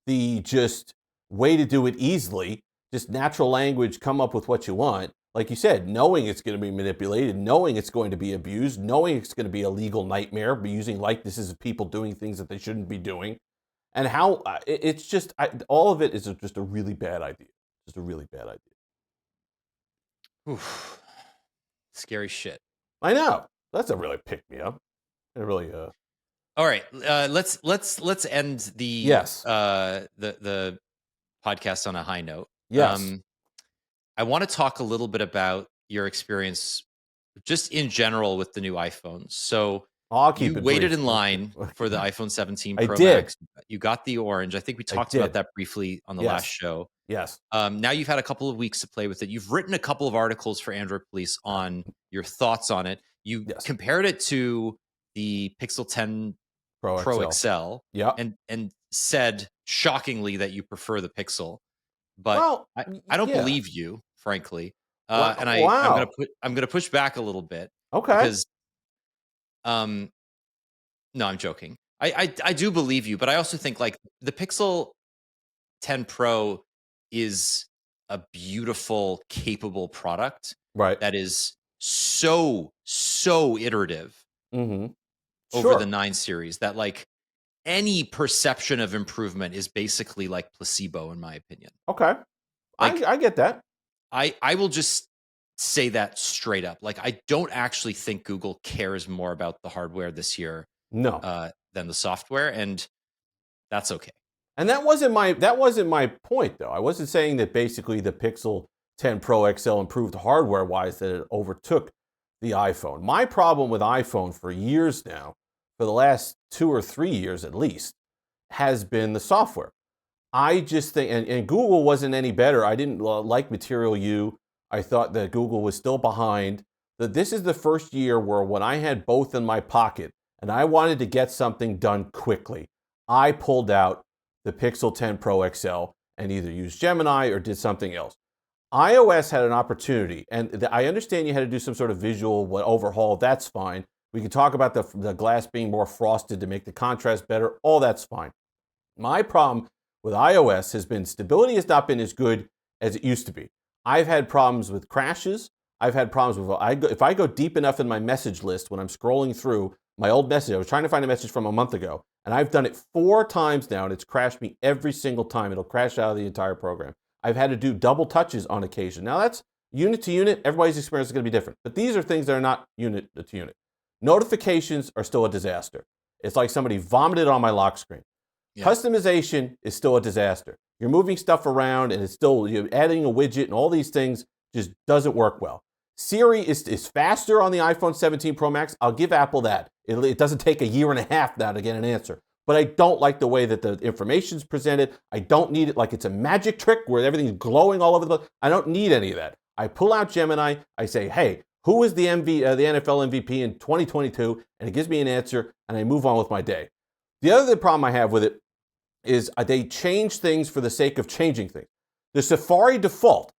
S1: the just way to do it easily, just natural language, come up with what you want? Like you said, knowing it's going to be manipulated, knowing it's going to be abused, knowing it's going to be a legal nightmare, but using likenesses of people doing things that they shouldn't be doing. And how it's just, all of it is just a really bad idea. Just a really bad idea.
S2: Oof. Scary shit.
S1: I know. That's a really pick me up. It really
S2: All right, let's end the the podcast on a high note.
S1: Yes.
S2: I want to talk a little bit about your experience just in general with the new iPhones. So
S1: I'll keep
S2: you
S1: it
S2: waited
S1: brief.
S2: in line for the iPhone 17 Pro
S1: I did.
S2: Max. You got the orange. I think we talked about that briefly on the last show.
S1: Yes.
S2: Now you've had a couple of weeks to play with it. You've written a couple of articles for Android Police on your thoughts on it. You compared it to the Pixel 10 Pro XL.
S1: Yeah.
S2: And said shockingly that you prefer the Pixel. But I don't believe you, frankly. And I'm gonna push back a little bit.
S1: Okay.
S2: Because no, I'm joking. I do believe you, but I also think like the Pixel 10 Pro is a beautiful, capable product.
S1: Right.
S2: That is so iterative
S1: Mm-hmm.
S2: over the 9 series that like any perception of improvement is basically like placebo, in my opinion.
S1: Okay.
S2: Like,
S1: I get that.
S2: I will just say that straight up. Like, I don't actually think Google cares more about the hardware this year
S1: No.
S2: than the software, and that's okay.
S1: And that wasn't my point, though. I wasn't saying that basically the Pixel 10 Pro XL improved hardware-wise, that it overtook the iPhone. My problem with iPhone for years now, for the last 2 or 3 years at least, has been the software. I just think, and Google wasn't any better. I didn't like Material U. I thought that Google was still behind. That this is the first year where when I had both in my pocket and I wanted to get something done quickly, I pulled out the Pixel 10 Pro XL and either used Gemini or did something else. iOS had an opportunity, and I understand you had to do some sort of visual overhaul. That's fine. We can talk about the glass being more frosted to make the contrast better. All that's fine. My problem with iOS has been stability has not been as good as it used to be. I've had problems with crashes. I've had problems with, if I go deep enough in my message list when I'm scrolling through my old message, I was trying to find a message from a month ago, and I've done it 4 times now, and it's crashed me every single time. It'll crash out of the entire program. I've had to do double touches on occasion. Now that's unit to unit. Everybody's experience is going to be different, but these are things that are not unit to unit. Notifications are still a disaster. It's like somebody vomited on my lock screen. Yeah. Customization is still a disaster. You're moving stuff around and it's still, you're adding a widget and all these things just doesn't work well. Siri is faster on the iPhone 17 Pro Max. I'll give Apple that. It doesn't take a year and a half now to get an answer. But I don't like the way that the information's presented. I don't need it like it's a magic trick where everything's glowing all over the place. I don't need any of that. I pull out Gemini. I say, hey, who is the NFL MVP in 2022? And it gives me an answer, and I move on with my day. The other problem I have with it is they change things for the sake of changing things. The Safari default,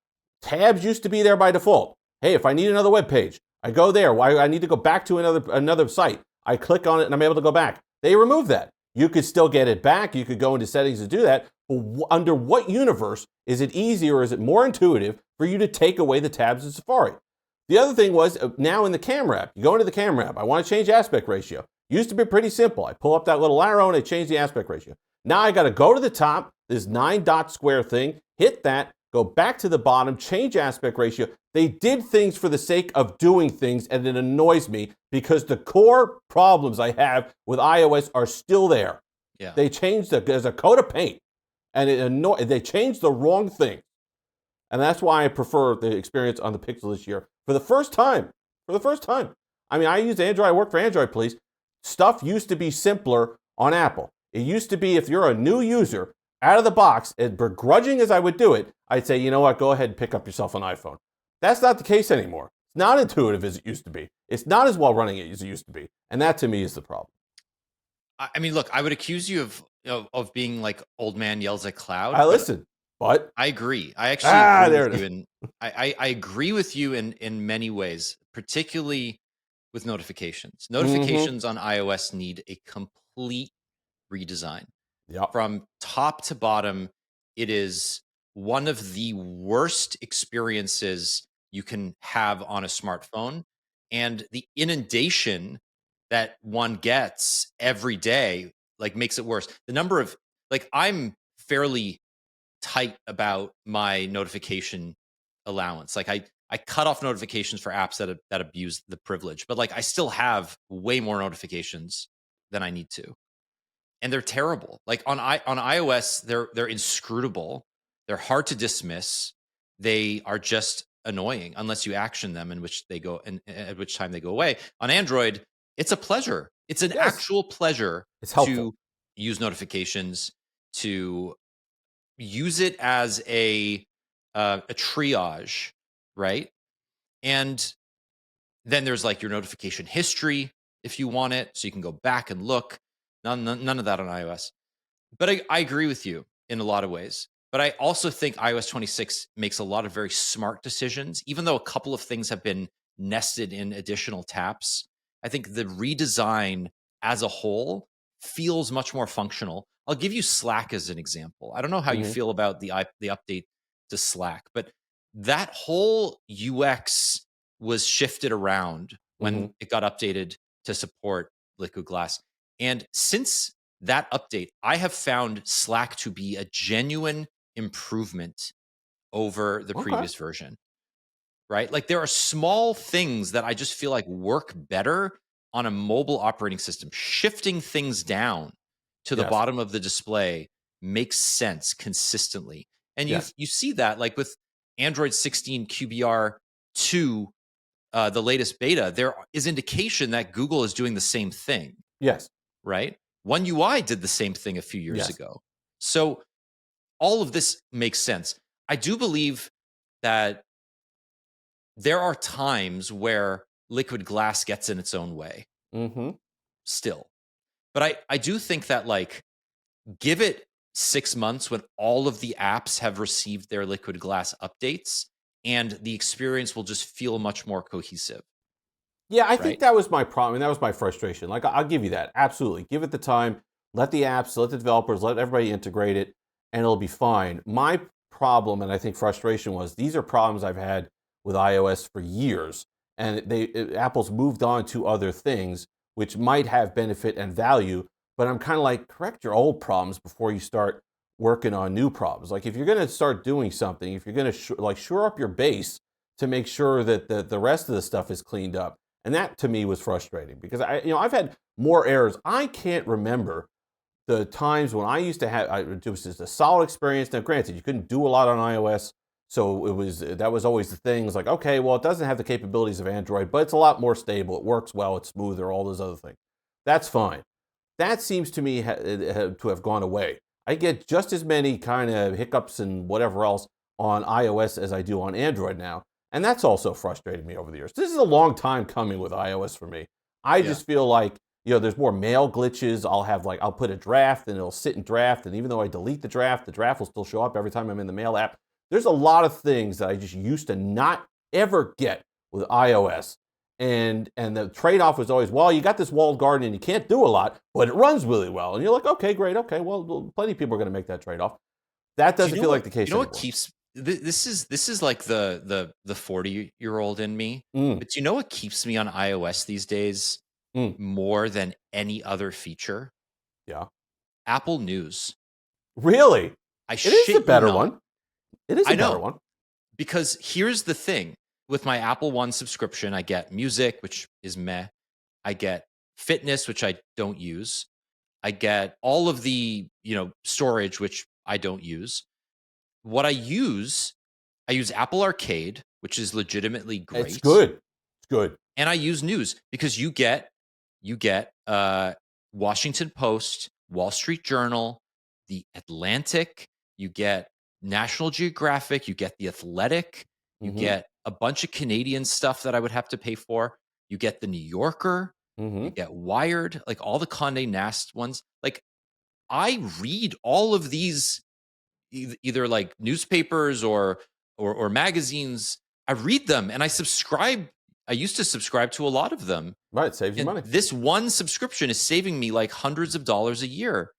S1: tabs used to be there by default. Hey, if I need another web page, I go there. Why I need to go back to another site. I click on it and I'm able to go back. They removed that. You could still get it back. You could go into settings to do that. But under what universe is it easier or is it more intuitive for you to take away the tabs in Safari? The other thing was now in the camera app, you go into the camera app. I want to change aspect ratio. Used to be pretty simple. I pull up that little arrow and I change the aspect ratio. Now I got to go to the top, this 9-dot square thing, hit that, go back to the bottom, change aspect ratio. They did things for the sake of doing things, and it annoys me because the core problems I have with iOS are still there.
S2: Yeah.
S1: They changed there's a coat of paint, and they changed the wrong thing. And that's why I prefer the experience on the Pixel this year. For the first time. I mean, I use Android, I work for Android Police. Stuff used to be simpler on Apple. It used to be if you're a new user, out of the box, as begrudging as I would do it, I'd say, you know what, go ahead and pick up yourself an iPhone. That's not the case anymore. It's not intuitive as it used to be. It's not as well running as it used to be. And that to me is the problem.
S2: I mean, look, I would accuse you of being like old man yells at cloud.
S1: I listen, but
S2: I agree. I actually agree with you, and
S1: I
S2: agree with you in many ways, particularly with notifications. Notifications on iOS need a complete redesign.
S1: Yep.
S2: From top to bottom, it is one of the worst experiences you can have on a smartphone. And the inundation that one gets every day, like, makes it worse. The number of, like, I'm fairly tight about my notification allowance. Like, I cut off notifications for apps that abuse the privilege, but like I still have way more notifications than I need to. And they're terrible. Like on iOS, they're inscrutable. They're hard to dismiss. They are just annoying unless you action them, in which they go and at which time they go away. On Android, it's a pleasure. It's an actual pleasure to use notifications, to use it as a triage, right? And then there's like your notification history if you want it, so you can go back and look. None of that on iOS. But I agree with you in a lot of ways. But I also think iOS 26 makes a lot of very smart decisions, even though a couple of things have been nested in additional taps. I think the redesign as a whole feels much more functional. I'll give you Slack as an example. I don't know how you feel about the update to Slack, but that whole UX was shifted around when it got updated to support Liquid Glass. And since that update, I have found Slack to be a genuine improvement over the previous version, right? Like there are small things that I just feel like work better on a mobile operating system. Shifting things down to the bottom of the display makes sense consistently. And you see that like with Android 16 QBR 2, the latest beta, there is indication that Google is doing the same thing.
S1: Yes.
S2: Right? One UI did the same thing a few years ago. So all of this makes sense. I do believe that there are times where liquid glass gets in its own way. Still. But I do think that like give it 6 months when all of the apps have received their liquid glass updates and the experience will just feel much more cohesive.
S1: Yeah, I think that was my problem. And that was my frustration. Like, I'll give you that. Absolutely. Give it the time. Let the apps, let the developers, let everybody integrate it, and it'll be fine. My problem, and I think frustration, was these are problems I've had with iOS for years. And Apple's moved on to other things, which might have benefit and value. But I'm kind of like, correct your old problems before you start working on new problems. Like, if you're going to start doing something, if you're going to shore up your base to make sure that the rest of the stuff is cleaned up. And that to me was frustrating because I've had more errors. I can't remember the times when I used to have it was just a solid experience. Now, granted, you couldn't do a lot on iOS, so that was always the thing. It's like, okay, well, it doesn't have the capabilities of Android, but it's a lot more stable. It works well. It's smoother. All those other things. That's fine. That seems to me to have gone away. I get just as many kind of hiccups and whatever else on iOS as I do on Android now. And that's also frustrated me over the years. This is a long time coming with iOS for me. I just feel like, there's more mail glitches. I'll put a draft and it'll sit in draft. And even though I delete the draft will still show up every time I'm in the mail app. There's a lot of things that I just used to not ever get with iOS. And the trade-off was always, well, you got this walled garden and you can't do a lot, but it runs really well. And you're like, okay, great. Okay, well, plenty of people are going to make that trade-off. That doesn't feel like the case anymore.
S2: What keeps this is like the 40-year-old in me. But do you know what keeps me on iOS these days more than any other feature?
S1: Yeah.
S2: Apple News.
S1: Really?
S2: It
S1: is a better one. It is a better one.
S2: Because here's the thing. With my Apple One subscription, I get music, which is meh. I get fitness, which I don't use. I get all of the, storage, which I don't use. What I use Apple Arcade, which is legitimately great.
S1: It's good. It's good.
S2: And I use news because you get Washington Post, Wall Street Journal, The Atlantic, you get National Geographic, you get The Athletic, you get a bunch of Canadian stuff that I would have to pay for. You get The New Yorker, you get Wired, like all the Condé Nast ones. Like I read all of these either like newspapers or magazines. I read them and I subscribe. I used to subscribe to a lot of them.
S1: Right, it saves you money.
S2: This one subscription is saving me like hundreds of dollars a year.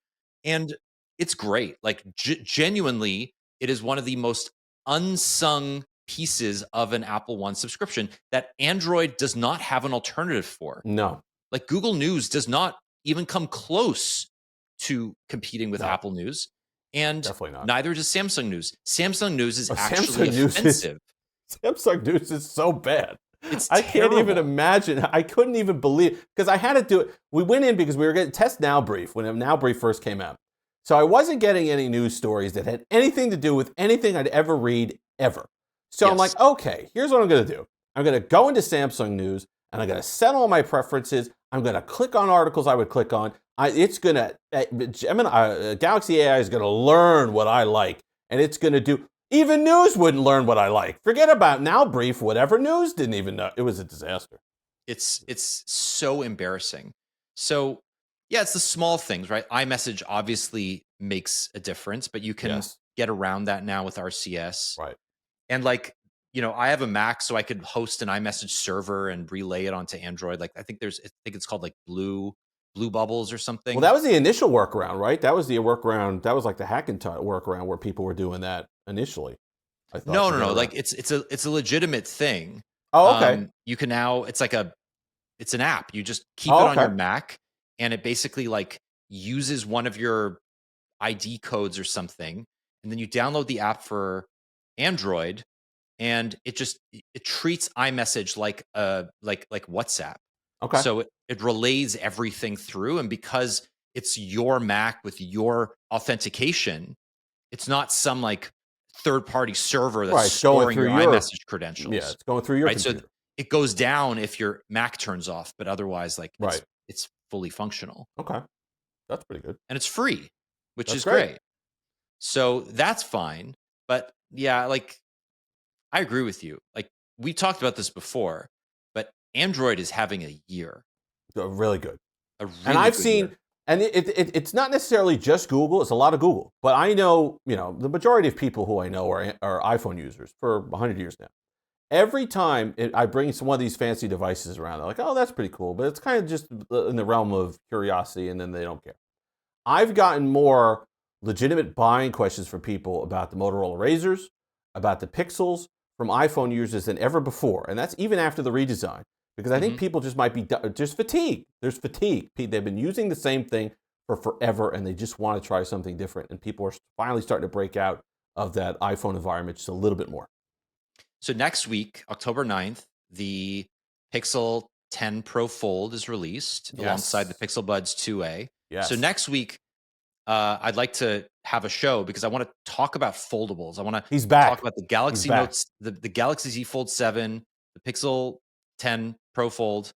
S2: And it's great. Like genuinely, it is one of the most unsung pieces of an Apple One subscription that Android does not have an alternative for.
S1: No.
S2: Like Google News does not even come close to competing with Apple News. And neither does Samsung News. Samsung News is actually offensive.
S1: Samsung News is so bad.
S2: I
S1: can't even imagine. I couldn't even believe, because I had to do it. We went in because we were getting test Now Brief when Now Brief first came out. So I wasn't getting any news stories that had anything to do with anything I'd ever read, ever. So I'm like, okay, here's what I'm going to do. I'm going to go into Samsung News, and I'm going to set all my preferences. I'm going to click on articles I would click on. Galaxy AI is going to learn what I like, and it's going to do. Even news wouldn't learn what I like. Forget about Now Brief, whatever news didn't even know. It was a disaster.
S2: It's so embarrassing. So yeah, it's the small things, right? iMessage obviously makes a difference, but you can get around that now with RCS.
S1: Right.
S2: And like, I have a Mac, so I could host an iMessage server and relay it onto Android. Like I think it's called like Blue Bubbles or something.
S1: Well, that was the initial workaround, right? That was the workaround. That was like the Hackintosh workaround where people were doing that initially. I thought.
S2: No. Like it's a legitimate thing.
S1: Oh, okay.
S2: You can now. It's an app. You just keep it on your Mac, and it basically like uses one of your ID codes or something, and then you download the app for Android, and it treats iMessage like WhatsApp.
S1: Okay.
S2: So it relays everything through, and because it's your Mac with your authentication, it's not some like third-party server that's
S1: Right, it's going
S2: storing your
S1: through your-
S2: iMessage credentials.
S1: Yeah, it's going through your
S2: right. So
S1: computer.
S2: it goes down if your Mac turns off, but otherwise, like
S1: Right.
S2: it's fully functional,
S1: Okay. That's pretty good.
S2: and it's free, which
S1: That's
S2: is
S1: great.
S2: great. So that's fine. But yeah, like I agree with you. Like we talked about this before, but Android is having a year,
S1: Really good.
S2: a really
S1: And I've
S2: good
S1: seen,
S2: year.
S1: and it's not necessarily just Google. It's a lot of Google. But I know, the majority of people who I know are iPhone users for 100 years now. Every time I bring one of these fancy devices around, they're like, oh, that's pretty cool. But it's kind of just in the realm of curiosity, and then they don't care. I've gotten more legitimate buying questions from people about the Motorola Razrs, about the Pixels from iPhone users than ever before. And that's even after the redesign. Because I think people just might be just fatigued. There's fatigue. They've been using the same thing for forever, and they just want to try something different. And people are finally starting to break out of that iPhone environment just a little bit more.
S2: So next week, October 9th, the Pixel 10 Pro Fold is released alongside the Pixel Buds 2a.
S1: Yes.
S2: So next week, I'd like to have a show because I want to talk about foldables. I want to
S1: He's back.
S2: talk about the Galaxy
S1: He's back.
S2: Notes, the Galaxy Z Fold 7, the Pixel 10 Pro Fold,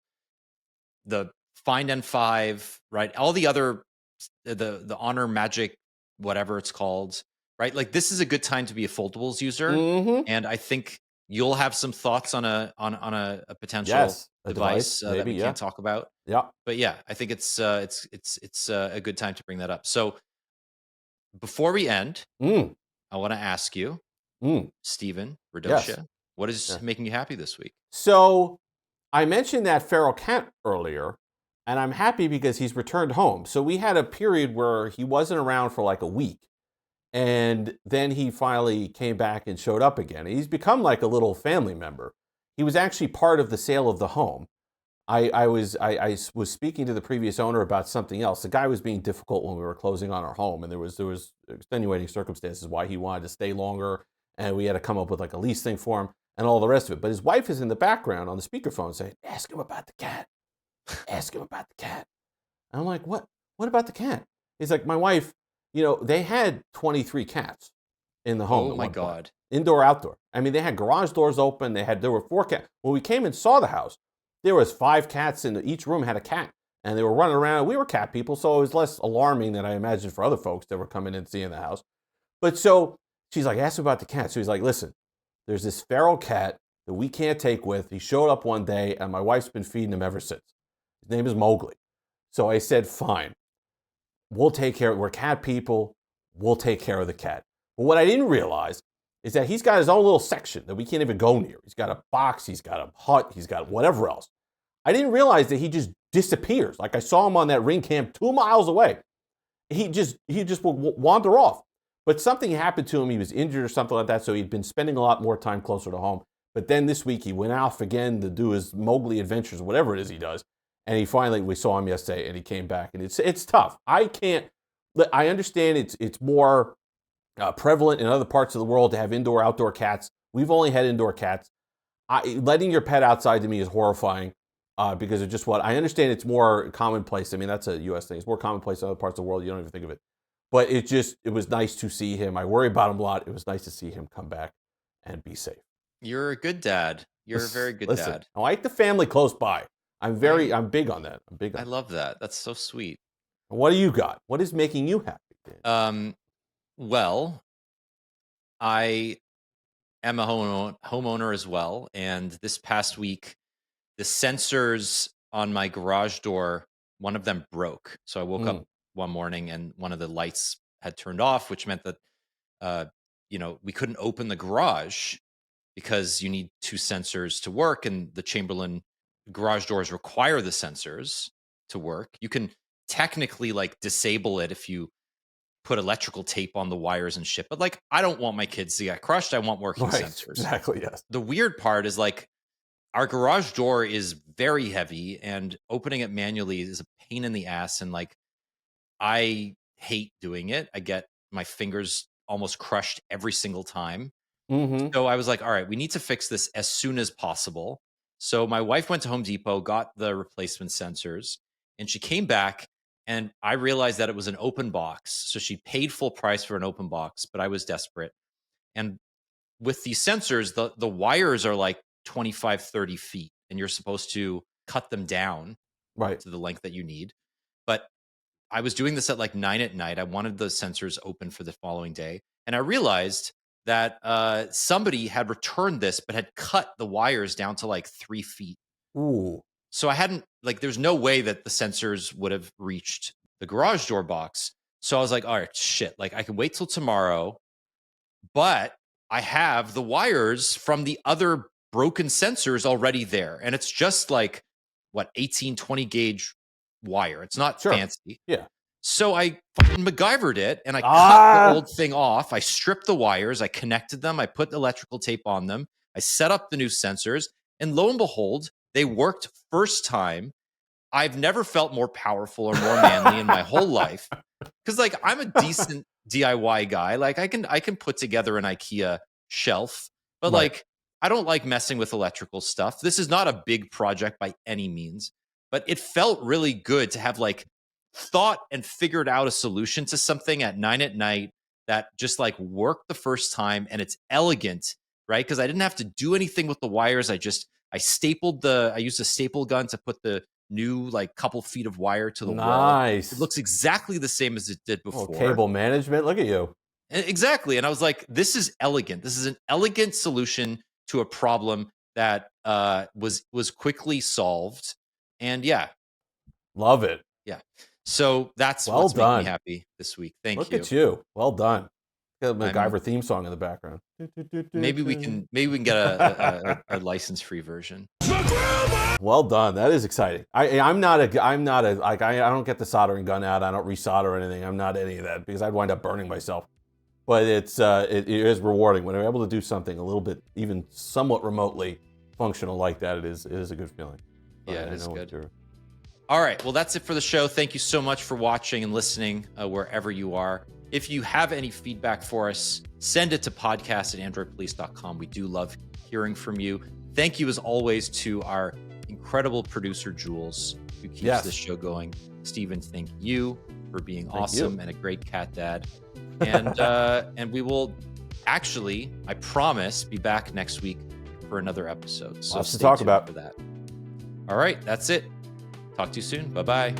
S2: the Find N5, right? All the other, the Honor Magic, whatever it's called, right? Like this is a good time to be a foldables user, and I think you'll have some thoughts on a potential device that we can't talk about.
S1: Yeah.
S2: But yeah, I think it's a good time to bring that up. So before we end, I want to ask you, Stephen Radocia, what is making you happy this week?
S1: So I mentioned that feral cat earlier, and I'm happy because he's returned home. So we had a period where he wasn't around for like a week, and then he finally came back and showed up again. He's become like a little family member. He was actually part of the sale of the home. I was speaking to the previous owner about something else. The guy was being difficult when we were closing on our home, and there was extenuating circumstances why he wanted to stay longer, and we had to come up with like a lease thing for him and all the rest of it. But his wife is in the background on the speakerphone saying, "Ask him about the cat. Ask him about the cat." And I'm like, "What? What about the cat?" He's like, "My wife, they had 23 cats in the home."
S2: Oh my God.
S1: Indoor, outdoor. I mean, they had garage doors open. There were 4 cats. When we came and saw the house, there was 5 cats in each room had a cat, and they were running around. We were cat people, so it was less alarming than I imagined for other folks that were coming in and seeing the house. But so she's like, "Ask him about the cat." So he's like, "Listen, there's this feral cat that we can't take with. He showed up one day, and my wife's been feeding him ever since. His name is Mowgli." So I said, "Fine, we'll take care of it. We're cat people. We'll take care of the cat." But what I didn't realize is that he's got his own little section that we can't even go near. He's got a box, he's got a hut, he's got whatever else. I didn't realize that he just disappears. Like I saw him on that ring cam 2 miles away. He just will wander off. But something happened to him. He was injured or something like that, so he'd been spending a lot more time closer to home. But then this week he went off again to do his Mowgli adventures, whatever it is he does. And we saw him yesterday, and he came back. And it's tough. I understand it's more prevalent in other parts of the world to have indoor, outdoor cats. We've only had indoor cats. Letting your pet outside to me is horrifying because of just what I understand. It's more commonplace. I mean, that's a U.S. thing. It's more commonplace in other parts of the world. You don't even think of it. But it was nice to see him. I worry about him a lot. It was nice to see him come back and be safe.
S2: You're a good dad. You're a very good dad.
S1: I like the family close by. I'm big on that.
S2: I love that. That's so sweet.
S1: What do you got? What is making you happy, Dan?
S2: Well, I am a homeowner as well, and this past week, the sensors on my garage door, one of them broke. So I woke up one morning and one of the lights had turned off, which meant that we couldn't open the garage because you need 2 sensors to work, and the Chamberlain garage doors require the sensors to work. You can technically disable it if you put electrical tape on the wires and shit, but I don't want my kids to get crushed. I want working sensors.
S1: Exactly, yes.
S2: The weird part is our garage door is very heavy, and opening it manually is a pain in the ass, and I hate doing it. I get my fingers almost crushed every single time.
S1: Mm-hmm.
S2: So I was like, all right, we need to fix this as soon as possible. So my wife went to Home Depot, got the replacement sensors, and she came back, and I realized that it was an open box. So she paid full price for an open box, but I was desperate. And with these sensors, the wires are like 25, 30 feet, and you're supposed to cut them down
S1: Right.
S2: to the length that you need. But I was doing this at like 9 at night. I wanted the sensors open for the following day. And I realized that somebody had returned this, but had cut the wires down to like 3 feet.
S1: Ooh.
S2: So I hadn't, like, there's no way that the sensors would have reached the garage door box. So I was like, all right, shit, like I can wait till tomorrow, but I have the wires from the other broken sensors already there. And it's just like, what, 18, 20 gauge wire. It's not
S1: Sure.
S2: fancy.
S1: Yeah.
S2: So I fucking MacGyvered it, and I cut the old thing off. I stripped the wires. I connected them. I put electrical tape on them. I set up the new sensors, and lo and behold, they worked first time. I've never felt more powerful or more manly in my whole life. Because like I'm a decent DIY guy. Like I can put together an IKEA shelf, but
S1: Right.
S2: like I don't like messing with electrical stuff. This is not a big project by any means, but it felt really good to have like thought and figured out a solution to something at 9 at night that just like worked the first time, and it's elegant, right? Because I didn't have to do anything with the wires. I used a staple gun to put the new like couple feet of wire to the wall.
S1: Nice.
S2: It looks exactly the same as it did
S1: Oh,
S2: before.
S1: cable management. Look at you.
S2: Exactly. And I was like, this is elegant. This is an elegant solution to a problem that was quickly solved. And yeah.
S1: Love it.
S2: Yeah. So that's
S1: Well
S2: what's making
S1: done.
S2: me happy this week. Thank
S1: Look
S2: you.
S1: at you. Well done. Got a
S2: I'm-
S1: MacGyver theme song in the background.
S2: Maybe we can get a license free version.
S1: Well done. That is exciting. I don't get the soldering gun out. I don't resolder anything. I'm not any of that because I'd wind up burning myself. But it is rewarding when I'm able to do something a little bit, even somewhat remotely functional like that. It is a good feeling. But
S2: Yeah, it
S1: I
S2: is
S1: know
S2: good.
S1: what you're-
S2: All right. Well, that's it for the show. Thank you so much for watching and listening wherever you are. If you have any feedback for us, send it to podcast@androidpolice.com. We do love hearing from you. Thank you, as always, to our incredible producer, Jules, who keeps
S1: Yes.
S2: this show going. Steven, thank you for being
S1: Thank
S2: awesome
S1: you.
S2: and a great cat dad. And and we will actually, I promise, be back next week for another episode. So
S1: Lots to
S2: stay
S1: talk
S2: tuned
S1: about.
S2: for that. All right. That's it. Talk to you soon. Bye-bye.